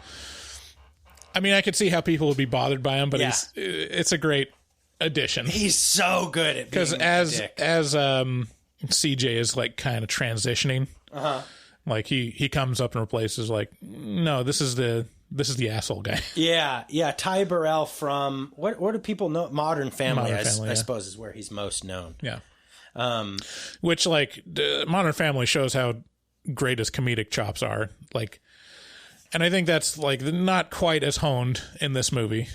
I mean, I could see how people would be bothered by him, but it's a great addition. He's so good at being because as CJ is like kind of transitioning, like he comes up and replaces, like, no, this is the asshole guy. Yeah. Ty Burrell from what do people know? Modern Family, I yeah. suppose, is where he's most known. Yeah. Which, like, Modern Family shows how great his comedic chops are. Like, and I think that's like not quite as honed in this movie,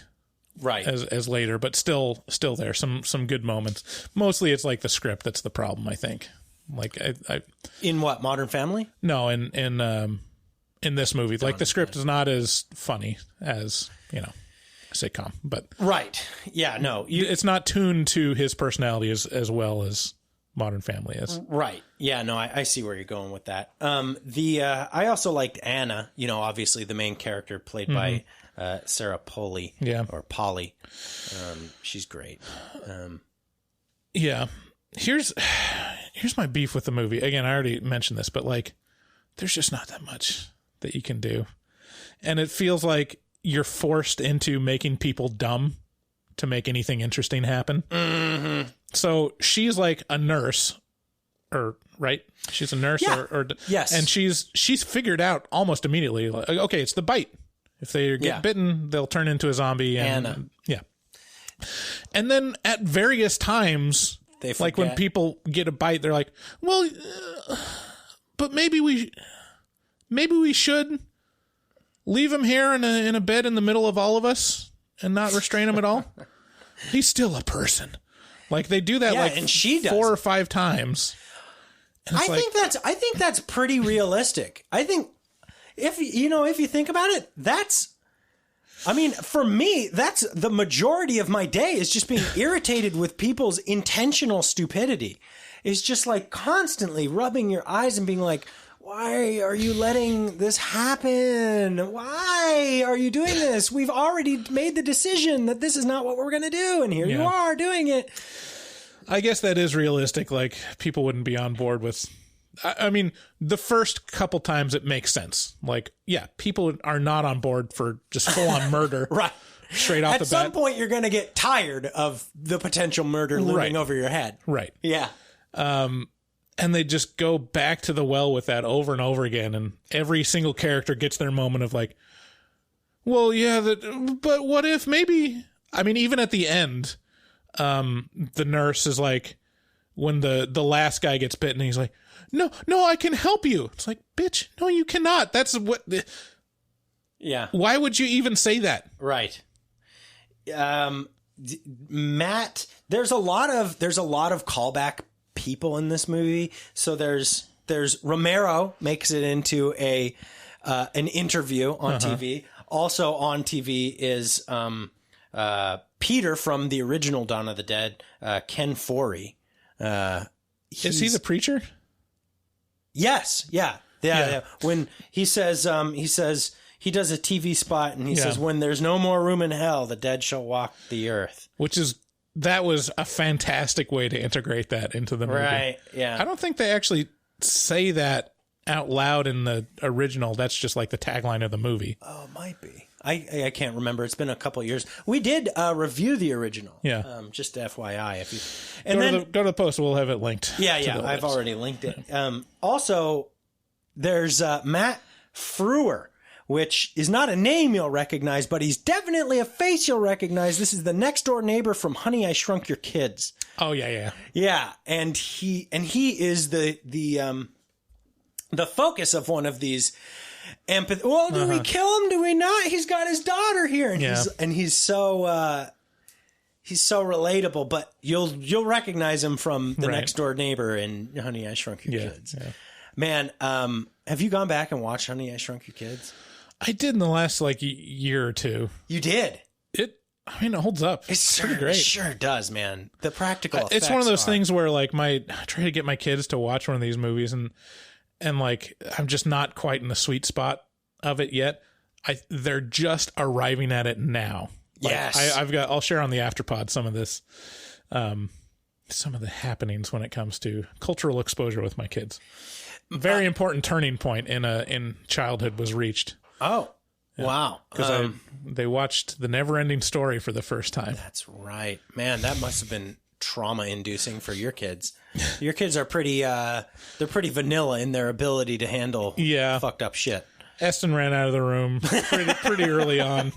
right? As later, but still there some good moments. Mostly, it's like the script that's the problem, I think. Like, I in what, Modern Family? No, in this movie, like, the script is not as funny as a sitcom, but right, yeah, no, it's not tuned to his personality as well as Modern Family is. Right. Yeah, no, I see where you're going with that. I also liked Anna, obviously the main character played by Sarah Polley. Yeah. Or Polly. She's great. Yeah. Here's my beef with the movie. Again, I already mentioned this, but, like, there's just not that much that you can do. And it feels like you're forced into making people dumb to make anything interesting happen. Mm-hmm. So she's like a nurse, right? She's a nurse, yeah. Yes, and she's figured out almost immediately. Like, okay, it's the bite. If they get bitten, they'll turn into a zombie. And Anna. Yeah, and then at various times, like when people get a bite, they're like, "Well, but maybe we should leave him here in a bed in the middle of all of us and not restrain him at all. He's still a person." Like they do that and she does 4 or 5 times. I think that's pretty realistic. I think if you think about it, for me, that's the majority of my day is just being irritated with people's intentional stupidity. It's just like constantly rubbing your eyes and being like, why are you letting this happen? Why are you doing this? We've already made the decision that this is not what we're going to do. And here you are doing it. I guess that is realistic. Like people wouldn't be on board with, I mean, the first couple times it makes sense. Like, yeah, people are not on board for just full on murder. Right. Straight off the bat. At some point, you're going to get tired of the potential murder looming over your head. Right. Yeah. And they just go back to the well with that over and over again. And every single character gets their moment of like, well, yeah, but what if maybe, I mean, even at the end, the nurse is like, when the last guy gets bitten, he's like, no, I can help you. It's like, bitch, no, you cannot. That's what. Yeah. Why would you even say that? Right. Matt, there's a lot of callback people in this movie. So there's Romero makes it into an interview on TV. Also on TV is Peter from the original Dawn of the Dead, Ken Foree. Is he the preacher? Yes. Yeah. When he says he does a TV spot and he says, when there's no more room in hell, the dead shall walk the earth. That was a fantastic way to integrate that into the movie. Right. Yeah. I don't think they actually say that out loud in the original. That's just like the tagline of the movie. Oh, it might be. I can't remember. It's been a couple of years. We did review the original. Yeah. Just FYI, if you go to the post, we'll have it linked. Yeah. I've already linked it. Also, there's Matt Frewer, which is not a name you'll recognize, but he's definitely a face you'll recognize. This is the next door neighbor from Honey, I Shrunk Your Kids. Oh yeah. Yeah, and he is the focus of one of these empathy. Well, do we kill him? Do we not? He's got his daughter here, and he's so relatable. But you'll recognize him from the next door neighbor in Honey, I Shrunk Your Kids. Yeah. Man, have you gone back and watched Honey, I Shrunk Your Kids? I did in the last year or two. You did? It holds up. It's pretty great. It sure does, man. The practical effects. It's one of those things where I try to get my kids to watch one of these movies and I'm just not quite in the sweet spot of it yet. They're just arriving at it now. Yes. I'll share on the Afterpod some of this, some of the happenings when it comes to cultural exposure with my kids. Very important turning point in childhood was reached. Oh, yeah. Wow. Because they watched The Never-Ending Story for the first time. That's right. Man, that must have been trauma-inducing for your kids. Your kids are they're pretty vanilla in their ability to handle fucked up shit. Eston ran out of the room pretty early on.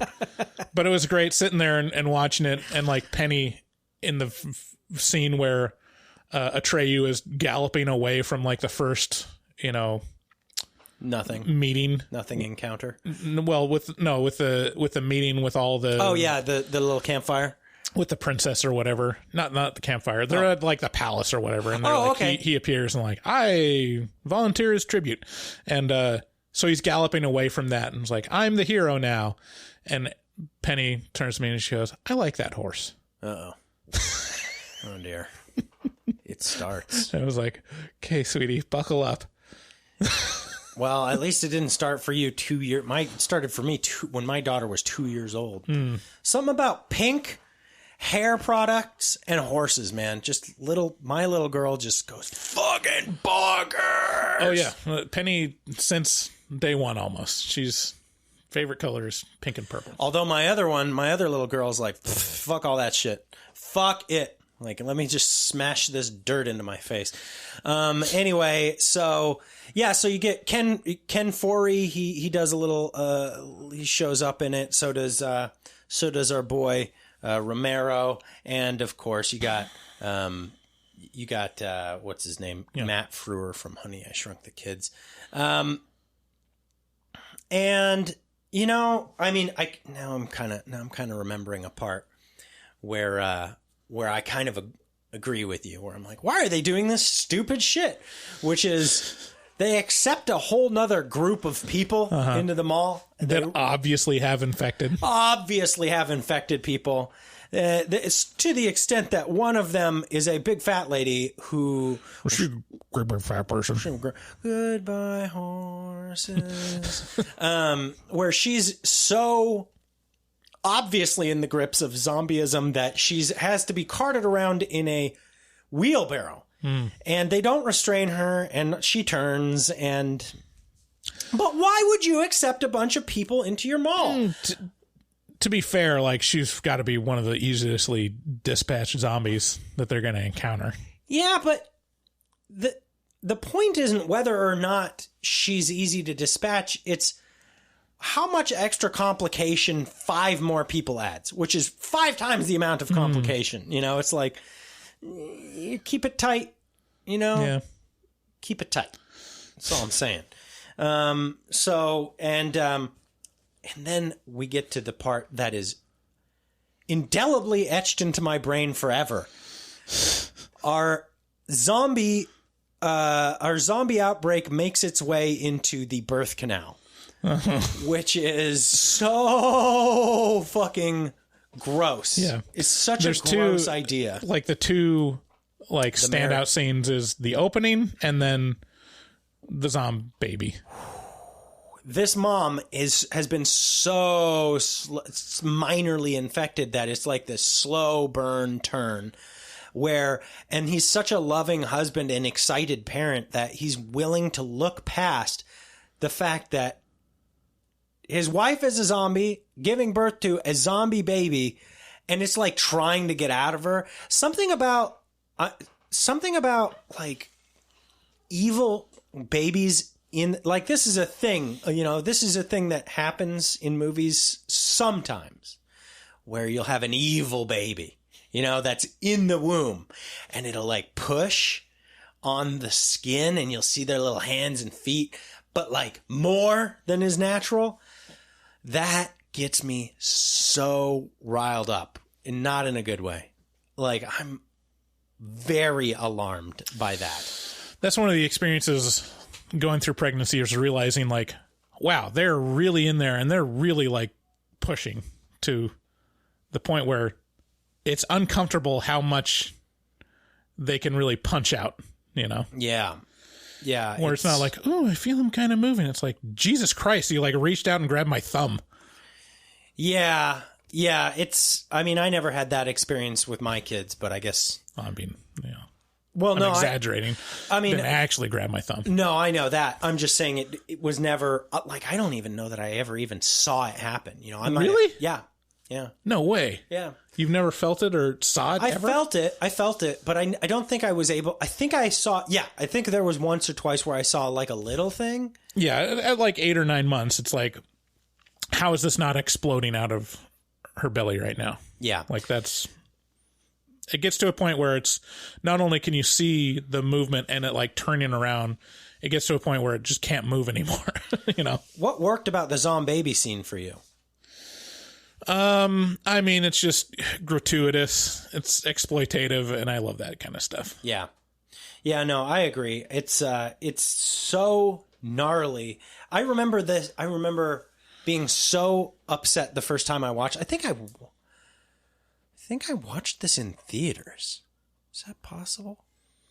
But it was great sitting there and watching it, and Penny in the scene where Atreyu is galloping away from the first, nothing encounter. Well, with the meeting with all the the little campfire with the princess or whatever. Not the campfire. They're at the palace or whatever, and they're he appears and I volunteer as tribute, and so he's galloping away from that and is like, I'm the hero now, and Penny turns to me and she goes, I like that horse. Oh dear. It starts. I was like, okay, sweetie, buckle up. Well, at least it didn't start for you 2 years. It started for me when my daughter was 2 years old. Something about pink hair products and horses, man. My little girl just goes fucking bonkers. Oh yeah, Penny since day one almost. She's favorite color is pink and purple. Although my other little girl's like, fuck all that shit. Fuck it. Let me just smash this dirt into my face. Anyway, so you get Ken Foree. He does a little. He shows up in it. So does our boy Romero, and of course you got what's his name, Matt Frewer from Honey, I Shrunk the Kids. And I'm kind of remembering a part where I kind of agree with you, where I'm like, why are they doing this stupid shit? Which is, they accept a whole nother group of people into the mall. That obviously have infected people. It's to the extent that one of them is a big fat lady who... She's a great big fat person. Goodbye, horses. Where she's so obviously in the grips of zombieism that has to be carted around in a wheelbarrow. And they don't restrain her, and she turns, and... But why would you accept a bunch of people into your mall? To be fair, like, she's got to be one of the easily dispatched zombies that they're going to encounter. Yeah, but the point isn't whether or not she's easy to dispatch. It's how much extra complication 5 more people adds, which is 5 times the amount of complication. You know, it's like, you keep it tight, you know? Yeah. Keep it tight. That's all I'm saying. And then we get to the part that is indelibly etched into my brain forever. Our zombie outbreak makes its way into the birth canal, which is so fucking gross. Yeah. It's such a gross idea. Like the two standout scenes is the opening and then the zombie baby. This mom has been so minorly infected that it's like this slow burn turn and he's such a loving husband and excited parent that he's willing to look past the fact that his wife is a zombie giving birth to a zombie baby, and it's like trying to get out of her. Something about like evil babies in, like, this is a thing, you know, this is a thing that happens in movies sometimes, where you'll have an evil baby, you know, that's in the womb, and it'll like push on the skin and you'll see their little hands and feet, but like more than is natural. That gets me so riled up, and not in a good way. Like, I'm very alarmed by that. That's one of the experiences going through pregnancy, is realizing, like, wow, they're really in there, and they're really like pushing to the point where it's uncomfortable how much they can really punch out, you know? Yeah. Yeah. Where it's not like, oh, I feel him kind of moving. It's like, Jesus Christ, you like reached out and grabbed my thumb. Yeah. Yeah. I mean, I never had that experience with my kids, but I guess. I mean, yeah. Well, I'm exaggerating. I mean, didn't actually grab my thumb. No, I know that. I'm just saying it was never, like, I don't even know that I ever even saw it happen. You know, Really? Yeah. Yeah. No way. Yeah. You've never felt it or saw it ever? I felt it, but I don't think I was able. I think I saw. Yeah, I think there was once or twice where I saw like a little thing. Yeah, at like 8 or 9 months, it's like, how is this not exploding out of her belly right now? Yeah, like that's. It gets to a point where it's not only can you see the movement and it like turning around, it gets to a point where it just can't move anymore. You know, what worked about the zombie baby scene for you? I mean, it's just gratuitous, it's exploitative, and I love that kind of stuff. Yeah. Yeah, no, I agree. It's so gnarly. I remember being so upset the first time I watched. I think I watched this in theaters. Is that possible?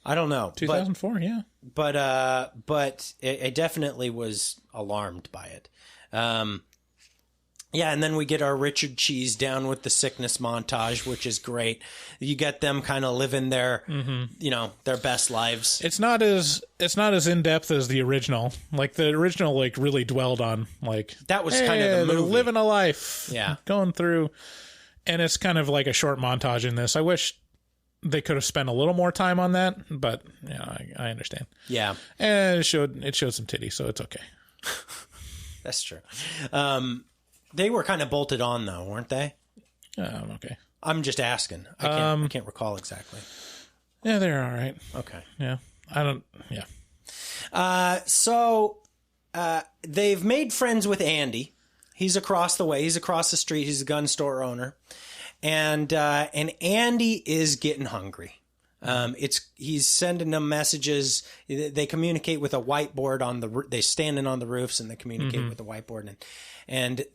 I don't know. 2004, yeah. But I definitely was alarmed by it. Yeah, and then we get our Richard Cheese down with the sickness montage, which is great. You get them kind of living their, you know, their best lives. It's not as in depth as the original. Like the original, like really dwelled on like that was kind of the movie, living a life, yeah, going through, and it's kind of like a short montage in this. I wish they could have spent a little more time on that, but yeah, I understand. Yeah, and it showed some titties, so it's okay. That's true. They were kind of bolted on, though, weren't they? Okay. I'm just asking. I can't recall exactly. Yeah, they're all right. Okay. Yeah. Yeah. So they've made friends with Andy. He's across the way. He's across the street. He's a gun store owner. And Andy is getting hungry. He's sending them messages. They communicate with a whiteboard they standing on the roofs and they communicate with the whiteboard, and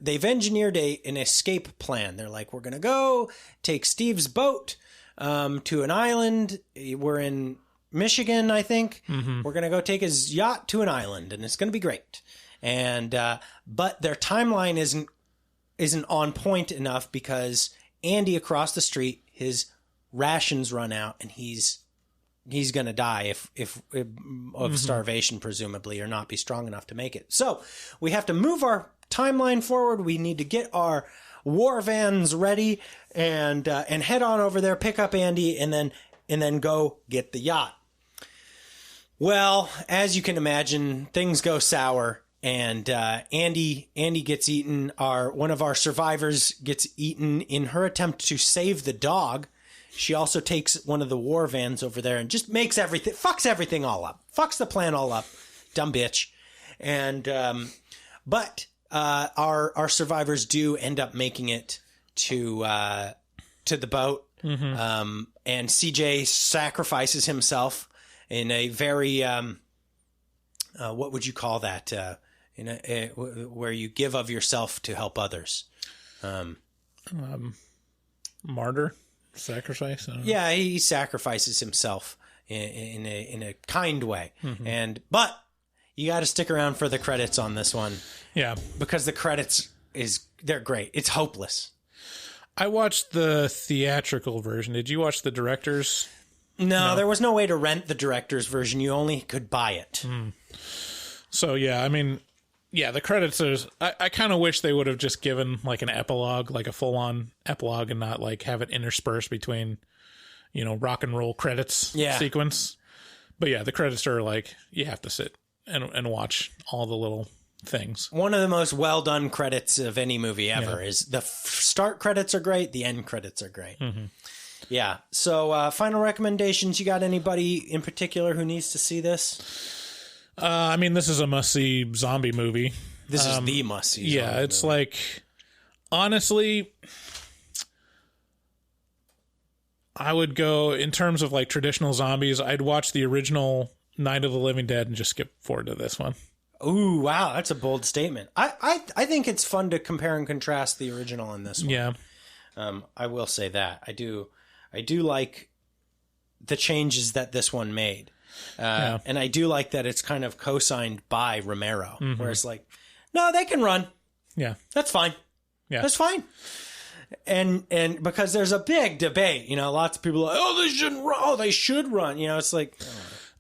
they've engineered an escape plan. They're like, we're gonna go take Steve's boat to an island. We're in Michigan, I think. We're gonna go take his yacht to an island, and it's gonna be great. And but their timeline isn't on point enough because Andy across the street, his rations run out, and he's going to die if of starvation, presumably, or not be strong enough to make it. So we have to move our timeline forward. We need to get our war vans ready and head on over there, pick up Andy, and then go get the yacht. Well, as you can imagine, things go sour. And Andy gets eaten. One of our survivors gets eaten in her attempt to save the dog. She also takes one of the war vans over there and just fucks everything all up. Fucks the plan all up. Dumb bitch. And but our survivors do end up making it to the boat. And CJ sacrifices himself in a very what would you call that? Where you give of yourself to help others. Martyr, sacrifice. Yeah, he sacrifices himself in a kind way. But you got to stick around for the credits on this one. Yeah, because the credits they're great. It's hopeless. I watched the theatrical version. Did you watch the director's? No, there was no way to rent the director's version. You only could buy it. So, yeah, I mean, yeah, the credits I kind of wish they would have just given like an epilogue, like a full-on epilogue, and not like have it interspersed between, rock and roll credits sequence. But yeah, the credits are like, you have to sit and watch all the little things. One of the most well-done credits of any movie ever is the start credits are great, the end credits are great. Yeah. So, final recommendations. You got anybody in particular who needs to see this? I mean, this is a must-see zombie movie. This is the must-see zombie Yeah, it's movie. like, honestly, I would go, in terms of like traditional zombies, I'd watch the original Night of the Living Dead and just skip forward to this one. Ooh, wow, that's a bold statement. I think it's fun to compare and contrast the original and this one. Yeah. I will say that. I do like the changes that this one made. And I do like that it's kind of co-signed by Romero, where it's like, no, they can run. Yeah. That's fine. Yeah. That's fine. And because there's a big debate, lots of people are like, oh, they shouldn't run. Oh, they should run. It's like,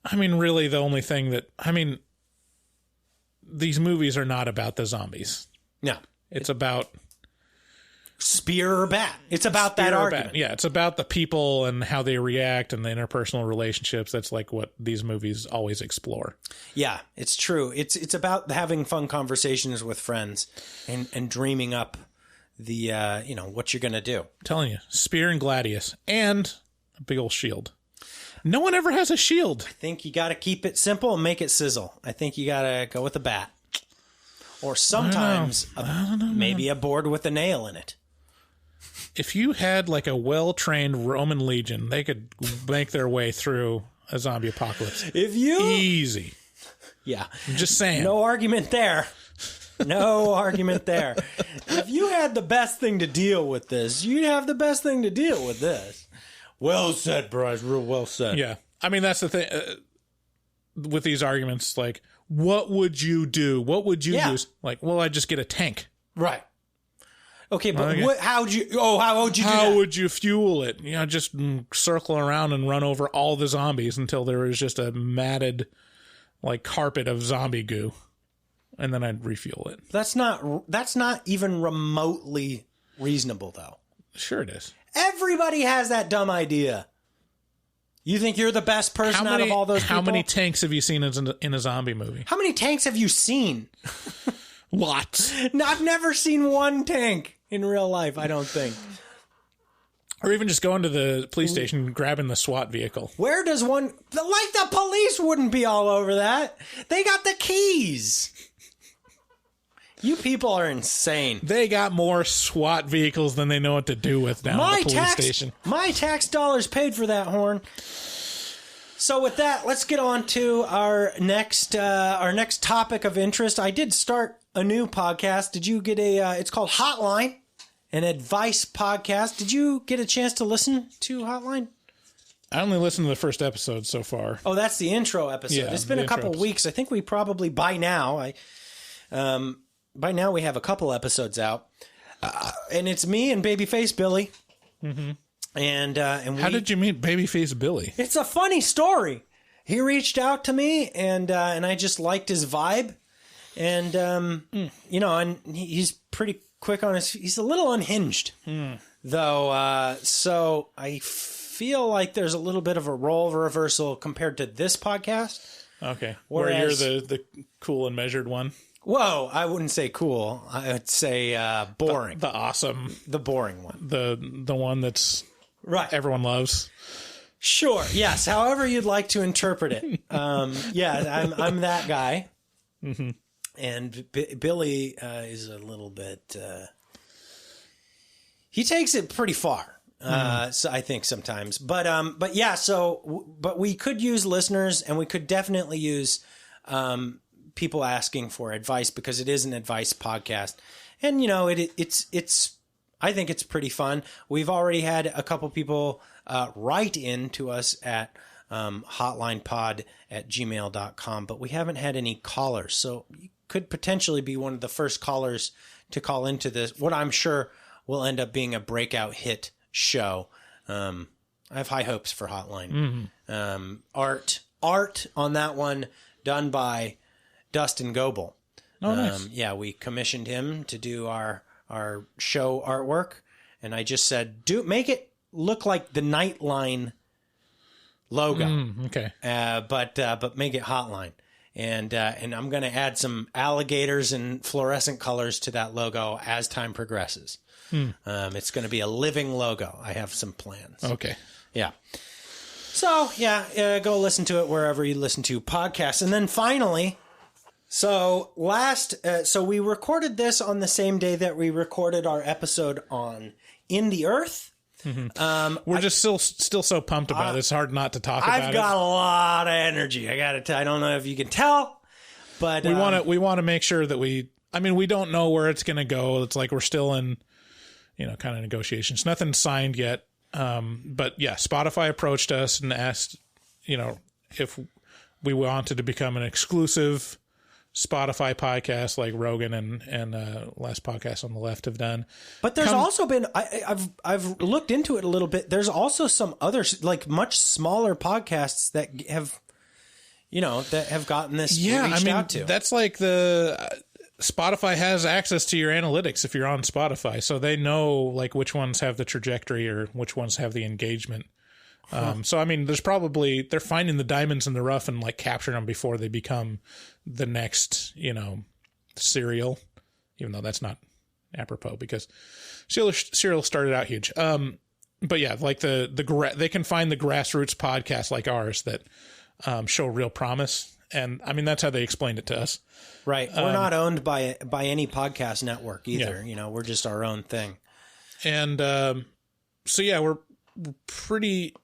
I mean, really the only thing these movies are not about the zombies. No. It's about spear or bat. It's about that argument. Yeah, it's about the people and how they react and the interpersonal relationships. That's like what these movies always explore. Yeah, it's true. It's about having fun conversations with friends and dreaming up the what you're gonna do. I'm telling you, spear and gladius and a big old shield. No one ever has a shield. I think you got to keep it simple and make it sizzle. I think you got to go with a bat, or sometimes maybe a board with a nail in it. If you had like a well-trained Roman legion, they could make their way through a zombie apocalypse. Easy. Yeah. I'm just saying. No argument there. No argument there. If you had the best thing to deal with this, you'd have the best thing to deal with this. Well said, Bryce. Real well said. Yeah. I mean, that's the thing with these arguments. Like, what would you do? What would you use? Like, well, I'd just get a tank. Right. Okay, but how would you do that? How would you fuel it? Just circle around and run over all the zombies until there was just a matted, like, carpet of zombie goo. And then I'd refuel it. That's not even remotely reasonable, though. Sure it is. Everybody has that dumb idea. You think you're the best person out of all those people? How many tanks have you seen in a zombie movie? How many tanks have you seen? Lots. No, I've never seen one tank in real life, I don't think. Or even just going to the police station and grabbing the SWAT vehicle. Where does one... Like the police wouldn't be all over that. They got the keys. You people are insane. They got more SWAT vehicles than they know what to do with down at the police station. My tax dollars paid for that horn. So with that, let's get on to our next topic of interest. I did start a new podcast. Did you get it's called Hotline, an advice podcast. Did you get a chance to listen to Hotline? I only listened to the first episode so far. Oh, that's the intro episode. Yeah, it's been a couple weeks. I think we probably by now we have a couple episodes out, and it's me and Babyface Billy. Mm-hmm. And how did you meet Babyface Billy? It's a funny story. He reached out to me, and I just liked his vibe, and and he's pretty quick on his. He's a little unhinged, though. So I feel like there's a little bit of a role reversal compared to this podcast. Okay, where you're the cool and measured one. Whoa, I wouldn't say cool. I would say boring. The awesome, the boring one. The one that's right. Everyone loves. Sure. Yes. However you'd like to interpret it. Yeah, I'm that guy. Mm-hmm. And Billy is a little bit. He takes it pretty far. So I think sometimes, but yeah. But we could use listeners, and we could definitely use people asking for advice, because it is an advice podcast, and it's. I think it's pretty fun. We've already had a couple people write in to us at hotlinepod@gmail.com, but we haven't had any callers. So you could potentially be one of the first callers to call into this, what I'm sure will end up being a breakout hit show. I have high hopes for Hotline. Mm-hmm. Art on that one done by Dustin Goebel. Oh, nice. Yeah, we commissioned him to do our show artwork, and I just said, make it look like the Nightline logo. Okay. But make it Hotline. And I'm going to add some alligators and fluorescent colors to that logo as time progresses. It's going to be a living logo. I have some plans. Okay. Yeah. So, go listen to it wherever you listen to podcasts. And then finally, so we recorded this on the same day that we recorded our episode on In the Earth. Mm-hmm. We're just still so pumped about it. It's hard not to talk about it. I've got a lot of energy. I got to tell. I don't know if you can tell, but we want to make sure that we don't know where it's going to go. It's like we're still in, kind of negotiations. Nothing's signed yet. But yeah, Spotify approached us and asked, if we wanted to become an exclusive Spotify podcast like Rogan and Last Podcast on the Left have done. But there's also been I've looked into it a little bit. There's also some other like much smaller podcasts that have gotten this reached out to. That's like the Spotify has access to your analytics if you're on Spotify, so they know like which ones have the trajectory or which ones have the engagement. So there's probably they're finding the diamonds in the rough and like capturing them before they become the next, Serial, even though that's not apropos because Serial started out huge. But yeah, like they can find the grassroots podcasts like ours that show real promise, and that's how they explained it to us. Right, we're not owned by any podcast network either. Yeah. We're just our own thing. And so yeah, we're pretty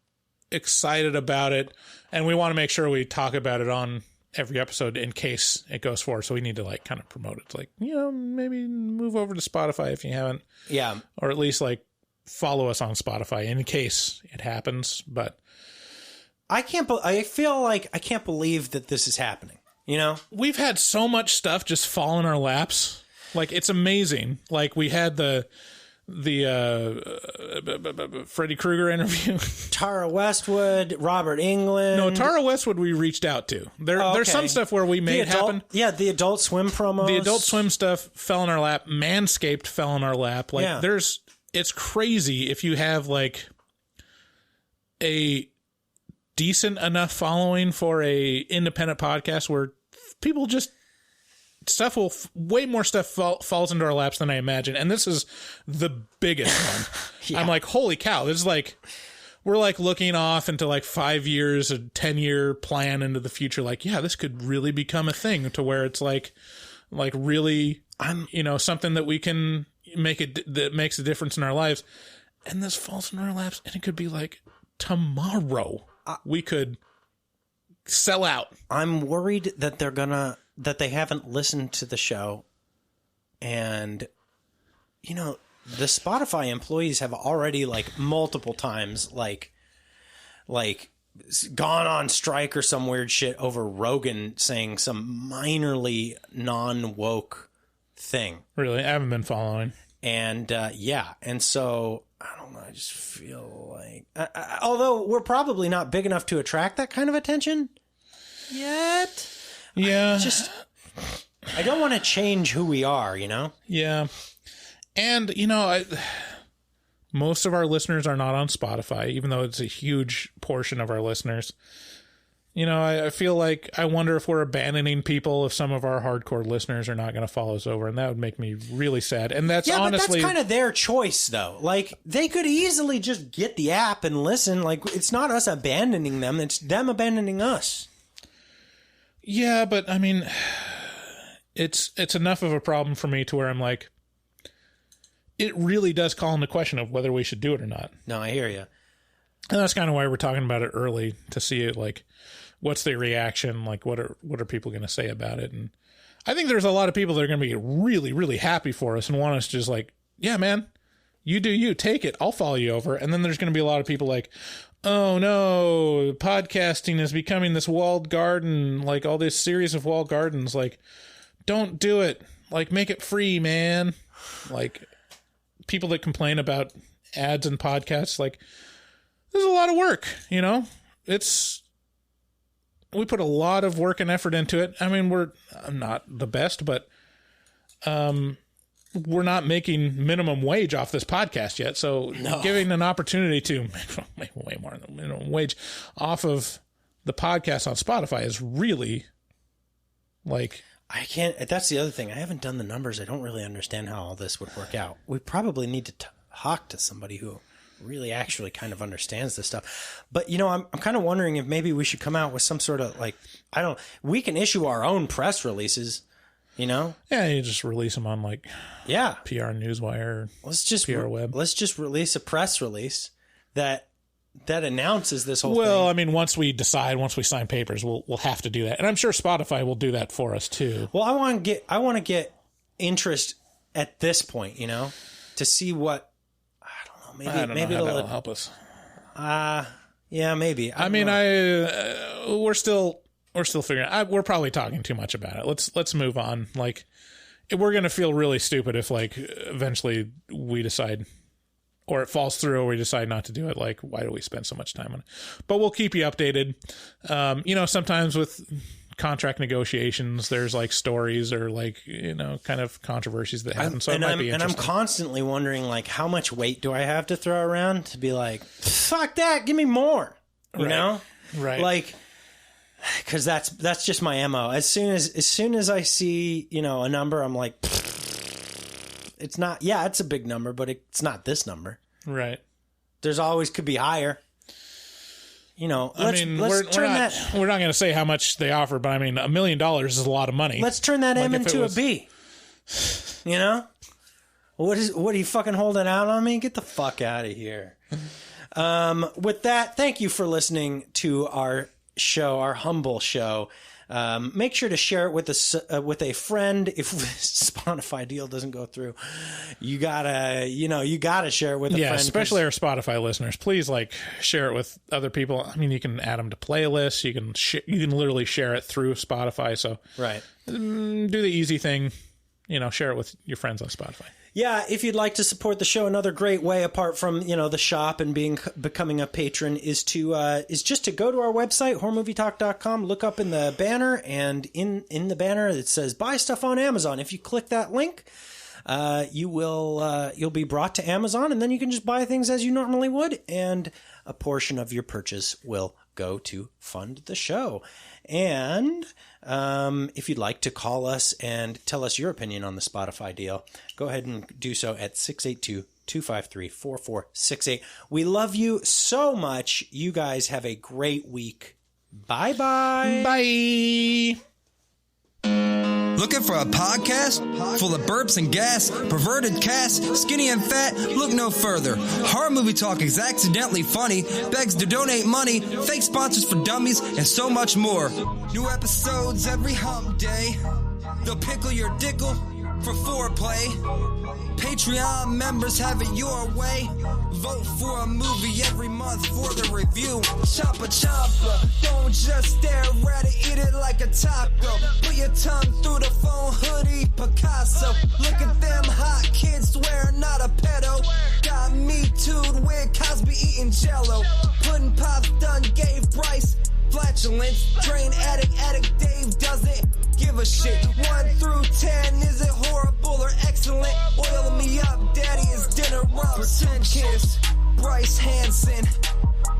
excited about it, and we want to make sure we talk about it on every episode in case it goes forward. So we need to like kind of promote it. Like, maybe move over to Spotify if you haven't. Yeah. Or at least like follow us on Spotify in case it happens. But I feel like I can't believe that this is happening. We've had so much stuff just fall in our laps. Like, it's amazing. Like, we had the Freddy Krueger interview. Tara Westwood, Robert Englund. No, Tara Westwood we reached out to. There's some stuff where we made happen. Yeah, the Adult Swim promos. The Adult Swim stuff fell in our lap. Manscaped fell in our lap. Like, it's crazy if you have, like, a decent enough following for a independent podcast where people just... way more stuff falls into our laps than I imagine, and this is the biggest one. Yeah. I'm like, holy cow! This is like we're like looking off into like 5 years, a 10-year plan into the future. Like, yeah, this could really become a thing to where it's like really something that we can that makes a difference in our lives. And this falls in our laps, and it could be like tomorrow we could sell out. I'm worried that that they haven't listened to the show, and the Spotify employees have already like multiple times like gone on strike or some weird shit over Rogan saying some minorly non-woke thing. Really? I haven't been following. And and so I don't know, I just feel like although we're probably not big enough to attract that kind of attention yet. Yeah. I don't want to change who we are, Yeah. And, most of our listeners are not on Spotify, even though it's a huge portion of our listeners. I feel like I wonder if we're abandoning people if some of our hardcore listeners are not going to follow us over, and that would make me really sad. And that's honestly... but that's kind of their choice, though. Like, they could easily just get the app and listen. Like, it's not us abandoning them, it's them abandoning us. Yeah, but, I mean, it's enough of a problem for me to where I'm like, it really does call into question of whether we should do it or not. No, I hear you. And that's kind of why we're talking about it early, to see it, like, what's their reaction? Like, what are people going to say about it? And I think there's a lot of people that are going to be really, really happy for us and want us to just like, yeah, man, you do you, take it. I'll follow you over. And then there's going to be a lot of people like, oh no, podcasting is becoming this walled garden, like all this series of walled gardens. Like, don't do it. Like, make it free, man. Like, people that complain about ads and podcasts, like, there's a lot of work, we put a lot of work and effort into it. I mean, we're not the best, but we're not making minimum wage off this podcast yet. So giving an opportunity to make way more than minimum wage off of the podcast on Spotify is really like... I can't... That's the other thing. I haven't done the numbers. I don't really understand how all this would work out. We probably need to talk to somebody who really actually kind of understands this stuff. But, I'm kind of wondering if maybe we should come out with some sort of like, we can issue our own press releases, Yeah, you just release them on PR Newswire, PR Web. Let's just release a press release that announces this whole thing. Well, I mean, once we sign papers, we'll have to do that. And I'm sure Spotify will do that for us too. Well, I want to get interest at this point, to see what, I don't know how that'll help us. Yeah, maybe. We're still figuring out. We're probably talking too much about it. Let's move on. Like, we're going to feel really stupid if like eventually we decide, or it falls through, or we decide not to do it. Like, why do we spend so much time on it? But we'll keep you updated. Sometimes with contract negotiations, there's like stories or like, kind of controversies that happen. So it might be interesting. And I'm constantly wondering, like, how much weight do I have to throw around to be like, fuck that, give me more, you know? Right. Like, because that's just my MO. As soon as I see, a number, I'm like, it's not, it's a big number, but it's not this number. Right. There's always could be higher. We're not going to say how much they offer, but I mean, $1 million is a lot of money. Let's turn that M into a B. What are you fucking holding out on me? Get the fuck out of here. With that, thank you for listening to our show, our humble show. Make sure to share it with a friend. If Spotify deal doesn't go through, you gotta share it with a friend. Yeah, especially our Spotify listeners. Please share it with other people. I mean, you can add them to playlists. You can literally share it through Spotify. So right, do the easy thing. Share it with your friends on Spotify. Yeah, if you'd like to support the show, another great way, apart from the shop and becoming a patron, is just to go to our website, horrormovietalk.com, look up in the banner, and in the banner it says buy stuff on Amazon. If you click that link, you'll be brought to Amazon, and then you can just buy things as you normally would, and a portion of your purchase will go to fund the show. And if you'd like to call us and tell us your opinion on the Spotify deal, go ahead and do so at 682-253-4468. We love you so much. You guys have a great week. Bye-bye. Bye. Looking for a podcast full of burps and gas, perverted cast, skinny and fat? Look no further. Horror Movie Talk is accidentally funny, begs to donate money, fake sponsors for dummies, and so much more. New episodes every hump day. They'll pickle your dickle for foreplay. Patreon members have it your way. Vote for a movie every month for the review. Choppa choppa, don't just stare at it, eat it like a taco. Put your tongue through the phone, hoodie, Picasso. Look at them hot kids, swear not a pedo. Got me too'd with Cosby eating jello. Pudding pops done gave Bryce flatulence. Drain addict Dave doesn't give a shit. 1 through 10, is it horrible or excellent? Oil me up, daddy, is dinner rum. Pretend kiss, Bryce Hansen.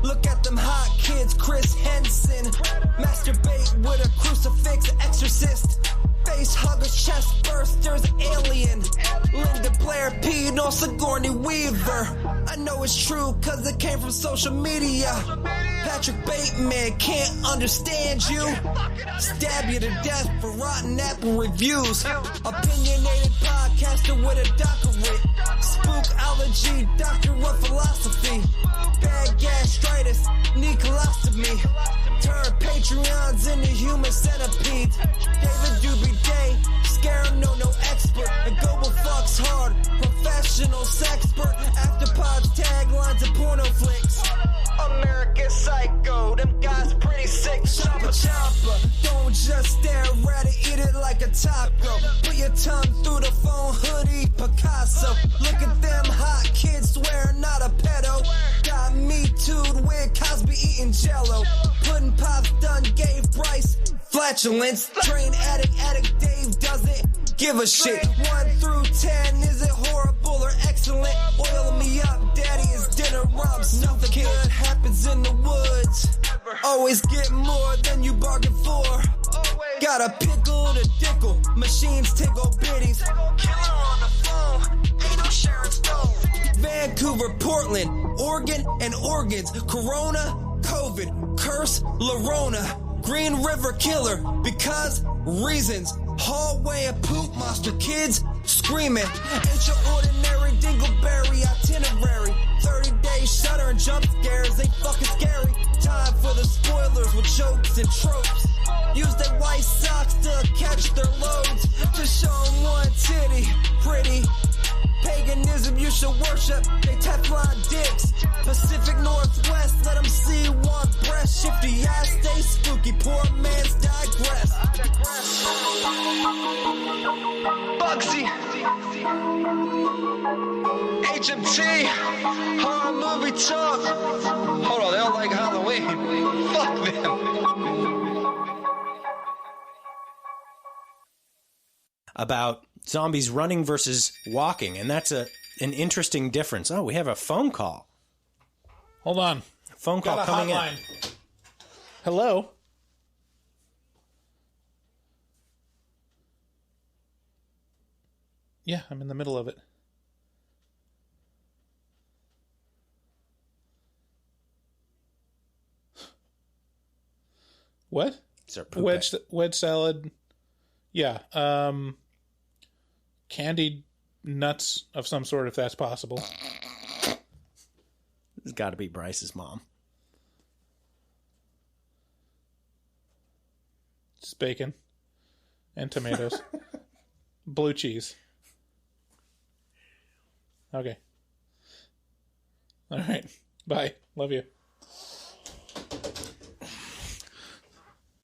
Look at them hot kids, Chris Henson. Masturbate with a crucifix, exorcist. Face hugger, chest bursters, alien. Linda Blair peed on Sigourney Weaver. I know it's true, cause it came from social media. Patrick Bateman can't understand you. Stab you to death for rotten apple reviews. Opinionated podcaster with a doctorate. Spookology, doctor of philosophy. Bad gastritis, need colostomy. Turn Patreons into human centipedes. David Doobie Day, scare him, no expert. And Global fucks hard, professional sexpert. Afterpods, taglines, and porno flicks. American Psycho, them guys pretty sick. Choppa choppa, don't just stare at it, eat it like a taco. Put your tongue through the phone, hoodie, Picasso. Look at them hot kids, swear not a pedo. Got me too'd with Cosby eating jello. Pudding pops done gave Bryce flatulence. Drain addict Dave doesn't give a shit. 1 through 10, is it horrible or excellent? Oil me up, daddy, is dinner rum. Nothing good happens in the woods. Always get more than you bargained for. Got a pickle to dickle, machines tickle biddies. Killer on the phone, ain't no Sharon Stone. Vancouver, Portland, Oregon, and organs. Corona, COVID, curse, Lorona. Green River Killer, because reasons. Hallway of poop monster kids screaming. Ain't your ordinary dingleberry itinerary. 30-day shutter and jump scares ain't fucking scary. Time for the spoilers with jokes and tropes. Use their white socks to catch their loads. Just show them one titty, pretty. Paganism you should worship, they Teflon dicks. Pacific Northwest, let them see one breast. Shifty eyes stay spooky, poor man's digress. Bugsy, HMT, Horror Movie Talk. Hold on, they don't like Halloween. Fuck them. About zombies running versus walking, and that's an interesting difference. Oh, we have a phone call. Hold on. Phone call coming hotline. in. Hello? Yeah, I'm in the middle of it. What? Wedge salad. Yeah. Candied nuts of some sort, if that's possible. It's got to be Bryce's mom. Just bacon and tomatoes. Blue cheese. Okay. All right. Bye. Love you.